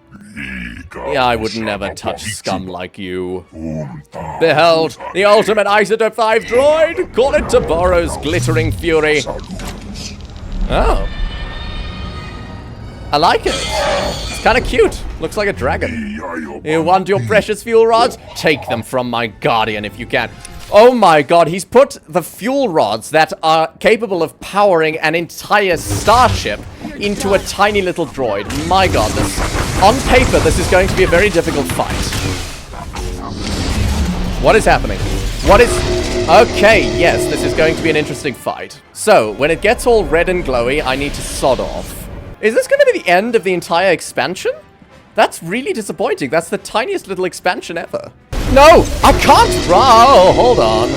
Yeah, I would never touch scum like you. Behold, the ultimate Isotope 5 droid! Call it Toborro's glittering fury. Oh. I like it. It's kind of cute. Looks like a dragon. You want your precious fuel rods? Take them from my guardian if you can. Oh my god, he's put the fuel rods that are capable of powering an entire starship into a tiny little droid. My god, on paper, this is going to be a very difficult fight. What is happening? What is... Okay, yes, this is going to be an interesting fight. So, when it gets all red and glowy, I need to sod off. Is this going to be the end of the entire expansion? That's really disappointing. That's the tiniest little expansion ever. No! I can't... Oh, hold on.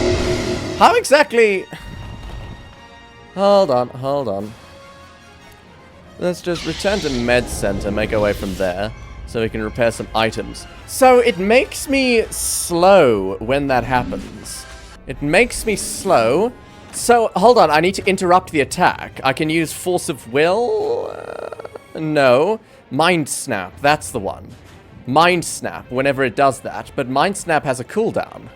How exactly... Hold on. Let's just return to Med Center, make our way from there, so we can repair some items. So it makes me slow when that happens. It makes me slow, So, hold on. I need to interrupt the attack. I can use Force of Will? No. Mind Snap. That's the one. Mind Snap, whenever it does that. But Mind Snap has a cooldown.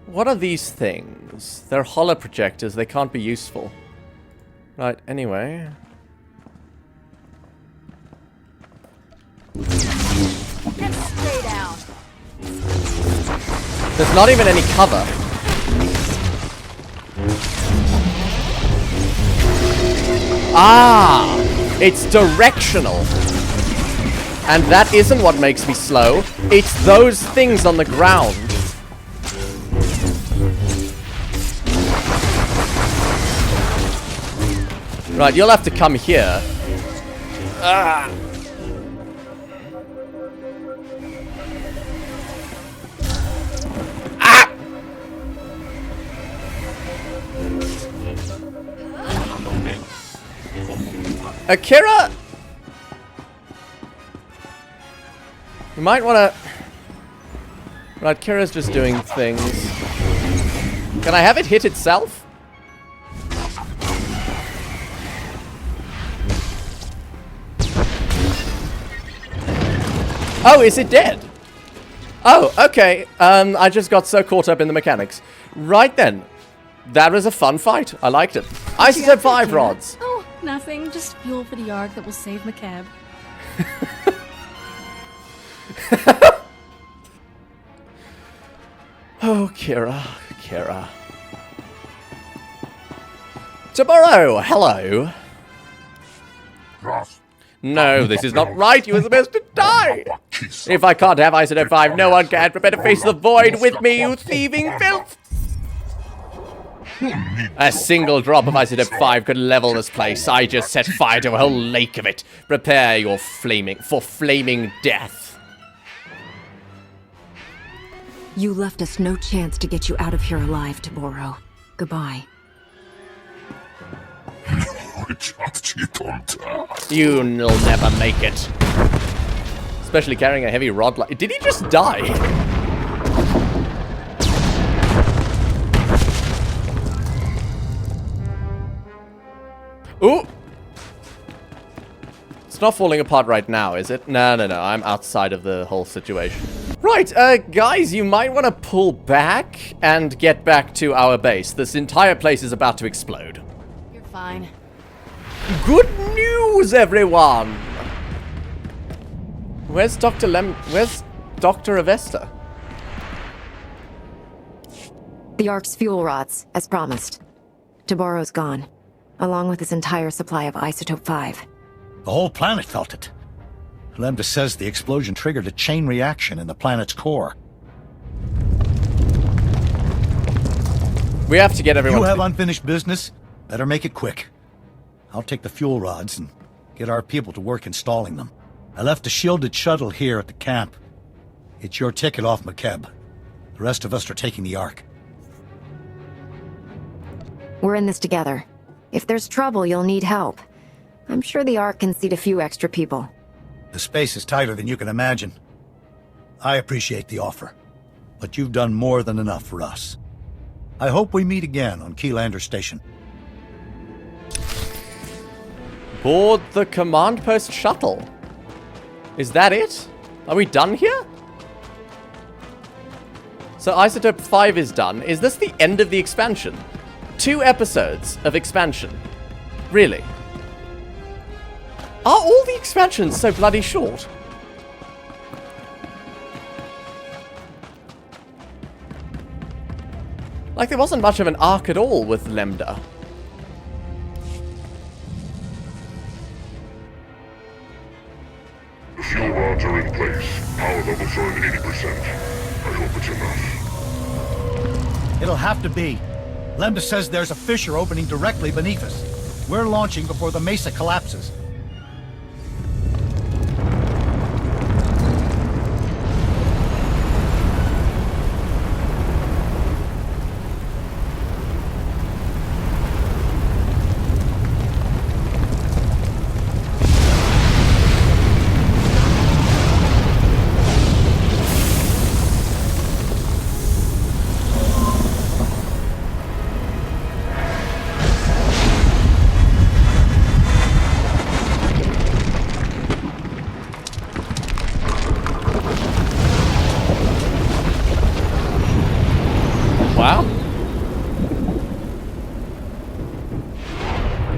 What are these things? They're holo projectors. They can't be useful. Right, anyway. Stay down. There's not even any cover. Ah! It's directional. And that isn't what makes me slow. It's those things on the ground. Right, you'll have to come here. Ah! Akira! You might want to... Right, Kira's just doing things. Can I have it hit itself? Oh, is it dead? Oh, okay. I just got so caught up in the mechanics. Right then. That was a fun fight. I liked it. Isotope 5 rods. Oh, nothing. Just fuel for the Ark that will save Makeb. Oh, Kira. Kira. Toborro, hello. No, this is not right. You were supposed to die. If I can't have Isotope 5, no one can. Prepare to face the void with me, you thieving filth. A single drop of Isotope 5 could level this place. I just set fire to a whole lake of it. Prepare your flaming death. You left us no chance to get you out of here alive, Toborro. Goodbye. You'll never make it. Especially carrying a heavy rod like... Did he just die? Ooh! It's not falling apart right now, is it? No, no, no. I'm outside of the whole situation. Right, guys, you might want to pull back and get back to our base. This entire place is about to explode. You're fine. Good news, everyone! Where's Dr. Where's Dr. Avesta? The Ark's fuel rods, as promised. Toborro's gone, along with his entire supply of Isotope 5. The whole planet felt it. Lambda says the explosion triggered a chain reaction in the planet's core. We have to get everyone... You have unfinished business? Better make it quick. I'll take the fuel rods and get our people to work installing them. I left a shielded shuttle here at the camp. It's your ticket off Makeb. The rest of us are taking the Ark. We're in this together. If there's trouble, you'll need help. I'm sure the Ark can seat a few extra people. The space is tighter than you can imagine. I appreciate the offer, but you've done more than enough for us. I hope we meet again on Keylander Station. Board the command post shuttle. Is that it? Are we done here? So Isotope 5 is done. Is this the end of the expansion? 2 episodes of expansion. Really? Are all the expansions so bloody short? Like there wasn't much of an arc at all with Lambda. The fuel rods are in place. Power levels are at 80%. I hope it's enough. It'll have to be. Lambda says there's a fissure opening directly beneath us. We're launching before the mesa collapses.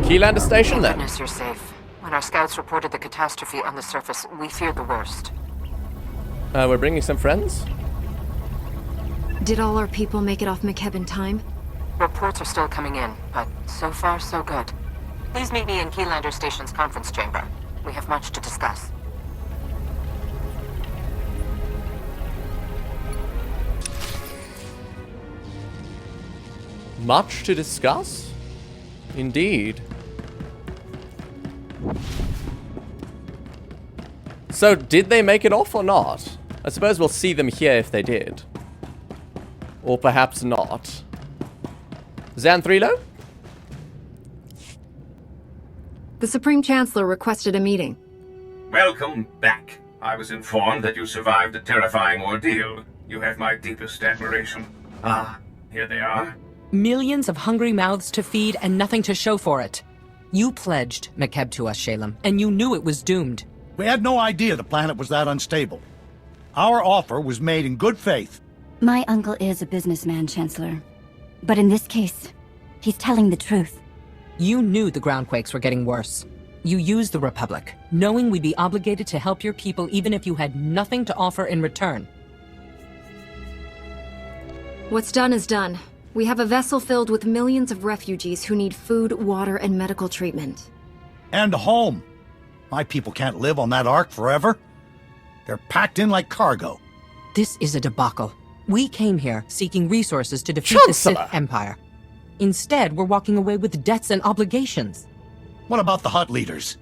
Keylander Station, then. Goodness, you're safe. When our scouts reported the catastrophe on the surface, we feared the worst. We're bringing some friends? Did all our people make it off Makeb in time? Reports are still coming in, but so far, so good. Please meet me in Keylander Station's conference chamber. We have much to discuss. Much to discuss? Indeed. So, did they make it off or not? I suppose we'll see them here if they did. Or perhaps not. Xanthrilo? The Supreme Chancellor requested a meeting. Welcome back. I was informed that you survived a terrifying ordeal. You have my deepest admiration. Ah, here they are. Millions of hungry mouths to feed and nothing to show for it. You pledged Makeb to us, Shalem, and you knew it was doomed. We had no idea the planet was that unstable. Our offer was made in good faith. My uncle is a businessman, Chancellor. But in this case, he's telling the truth. You knew the groundquakes were getting worse. You used the Republic, knowing we'd be obligated to help your people even if you had nothing to offer in return. What's done is done. We have a vessel filled with millions of refugees who need food, water, and medical treatment. And a home. My people can't live on that Ark forever. They're packed in like cargo. This is a debacle. We came here seeking resources to defeat Chancellor! the Sith Empire. Instead, we're walking away with debts and obligations. What about the Hutt leaders?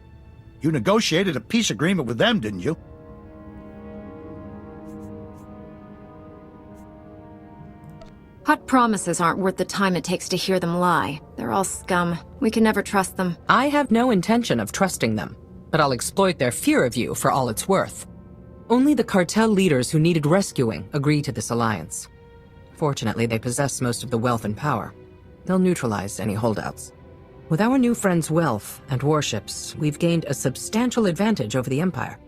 You negotiated a peace agreement with them, didn't you? Hutt promises aren't worth the time it takes to hear them lie. They're all scum. We can never trust them. I have no intention of trusting them, but I'll exploit their fear of you for all it's worth. Only the cartel leaders who needed rescuing agree to this alliance. Fortunately, they possess most of the wealth and power. They'll neutralize any holdouts. With our new friends' wealth and warships, we've gained a substantial advantage over the Empire.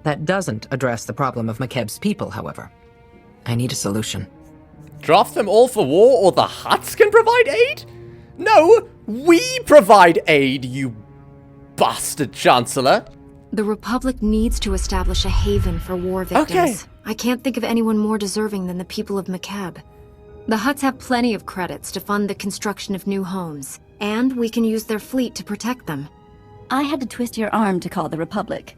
That doesn't address the problem of Makeb's people, however. I need a solution. Draft them all for war, or the Hutts can provide aid? No, we provide aid, you bastard Chancellor. The Republic needs to establish a haven for war victims. Okay. I can't think of anyone more deserving than the people of Makeb. The Hutts have plenty of credits to fund the construction of new homes, and we can use their fleet to protect them. I had to twist your arm to call the Republic.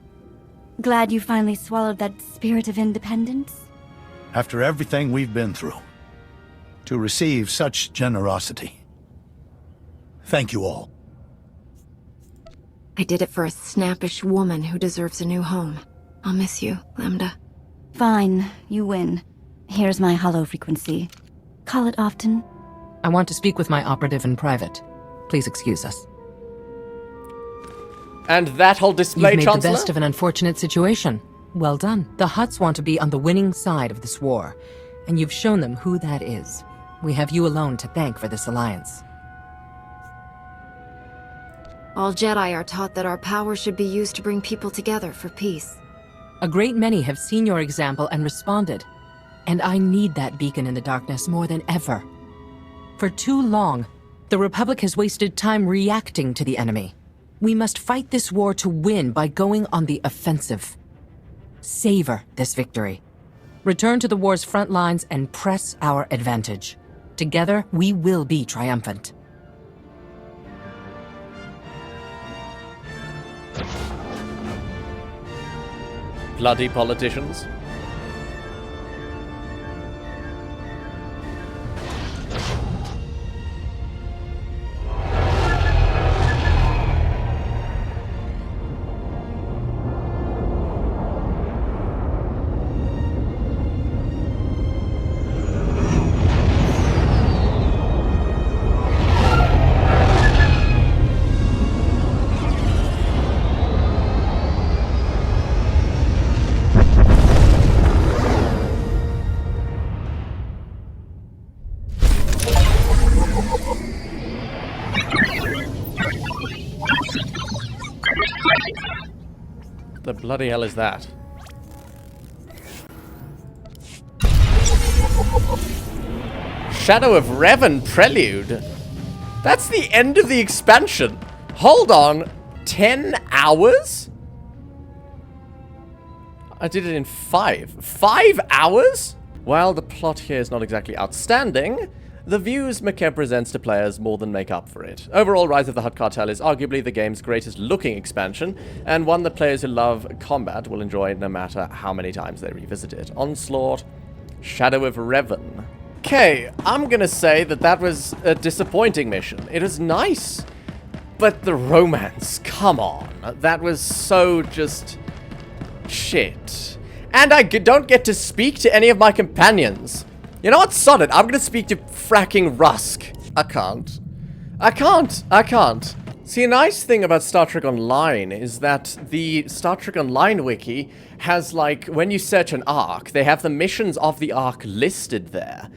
Glad you finally swallowed that spirit of independence? After everything we've been through, to receive such generosity. Thank you all. I did it for a snappish woman who deserves a new home. I'll miss you, Lambda. Fine, you win. Here's my hollow frequency. Call it often. I want to speak with my operative in private. Please excuse us. And that whole display, You've made Chancellor? the best of an unfortunate situation. Well done. The Hutts want to be on the winning side of this war, and you've shown them who that is. We have you alone to thank for this alliance. All Jedi are taught that our power should be used to bring people together for peace. A great many have seen your example and responded, and I need that beacon in the darkness more than ever. For too long, the Republic has wasted time reacting to the enemy. We must fight this war to win by going on the offensive. Savor this victory. Return to the war's front lines and press our advantage. Together, we will be triumphant. Bloody politicians. The bloody hell is that? Shadow of Revan Prelude? That's the end of the expansion. Hold on. 10 hours? I did it in 5. 5 hours? While the plot here is not exactly outstanding, the views Makeb presents to players more than make up for it. Overall, Rise of the Hutt Cartel is arguably the game's greatest looking expansion, and one that players who love combat will enjoy no matter how many times they revisit it. Onslaught, Shadow of Revan. Okay, I'm gonna say that that was a disappointing mission. It was nice, but the romance, come on. That was so just shit. And I don't get to speak to any of my companions. You know what? Sod it. I'm gonna speak to fracking Rusk. I can't. See, a nice thing about Star Trek Online is that the Star Trek Online wiki has, like, when you search an arc, they have the missions of the arc listed there.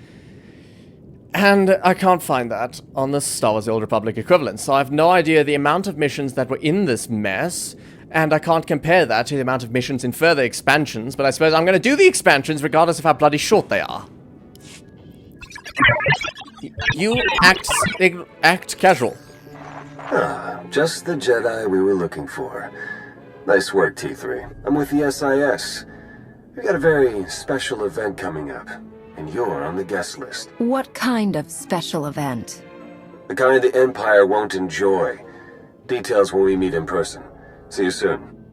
And I can't find that on the Star Wars The Old Republic equivalent, so I have no idea the amount of missions that were in this mess, and I can't compare that to the amount of missions in further expansions, but I suppose I'm gonna do the expansions regardless of how bloody short they are. You act casual. Ah, just the Jedi we were looking for. Nice work, T3. I'm with the SIS. We've got a very special event coming up, and you're on the guest list. What kind of special event? The kind the Empire won't enjoy. Details when we meet in person. See you soon.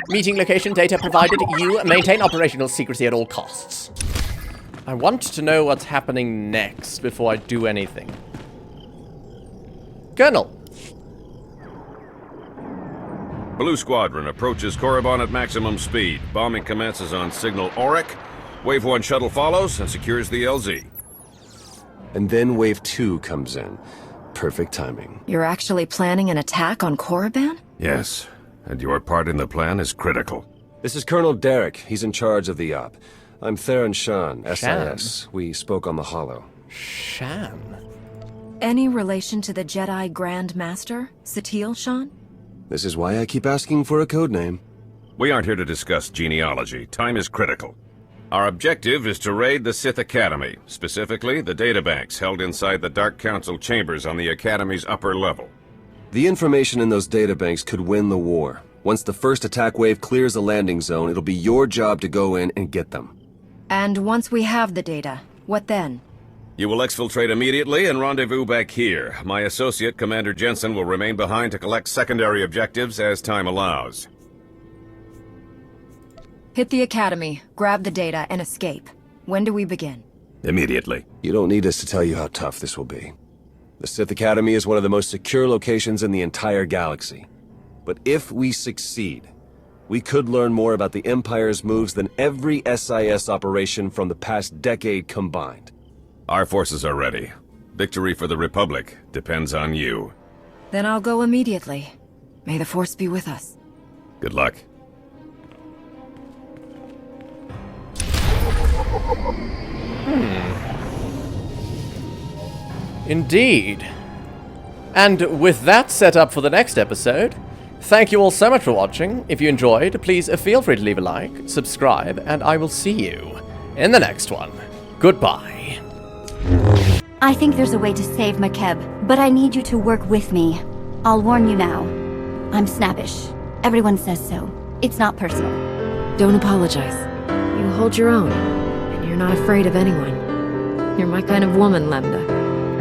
Meeting location data provided. You maintain operational secrecy at all costs. I want to know what's happening next before I do anything. Colonel. Blue Squadron approaches Korriban at maximum speed. Bombing commences on signal Auric. Wave 1 shuttle follows and secures the LZ. And then Wave 2 comes in. Perfect timing. You're actually planning an attack on Korriban? Yes, and your part in the plan is critical. This is Colonel Derek. He's in charge of the op. I'm Theron Shan, SIS. We spoke on the holo. Shan? Any relation to the Jedi Grand Master, Satele Shan? This is why I keep asking for a codename. We aren't here to discuss genealogy. Time is critical. Our objective is to raid the Sith Academy, specifically the databanks held inside the Dark Council chambers on the Academy's upper level. The information in those databanks could win the war. Once the first attack wave clears the landing zone, it'll be your job to go in and get them. And once we have the data, what then? You will exfiltrate immediately and rendezvous back here. My associate, Commander Jensen, will remain behind to collect secondary objectives as time allows. Hit the Academy, grab the data, and escape. When do we begin? Immediately. You don't need us to tell you how tough this will be. The Sith Academy is one of the most secure locations in the entire galaxy. But if we succeed, we could learn more about the Empire's moves than every SIS operation from the past decade combined. Our forces are ready. Victory for the Republic depends on you. Then I'll go immediately. May the Force be with us. Good luck. Indeed. And with that set up for the next episode, thank you all so much for watching. If you enjoyed, please feel free to leave a like, subscribe, and I will see you in the next one. Goodbye. I think there's a way to save Makeb, but I need you to work with me. I'll warn you now. I'm snappish. Everyone says so. It's not personal. Don't apologize. You hold your own, and you're not afraid of anyone. You're my kind of woman, Lambda.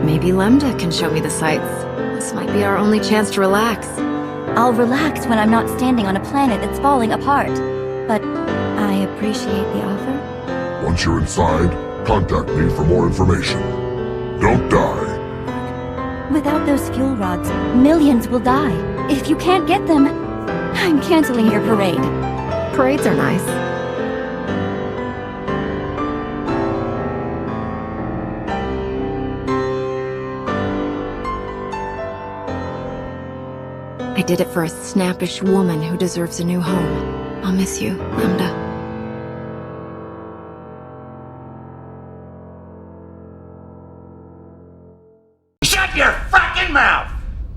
Maybe Lambda can show me the sights. This might be our only chance to relax. I'll relax when I'm not standing on a planet that's falling apart. But I appreciate the offer. Once you're inside, contact me for more information. Don't die. Without those fuel rods, millions will die. If you can't get them, I'm canceling your parade. Parades are nice. I did it for a snappish woman who deserves a new home. I'll miss you, Lambda.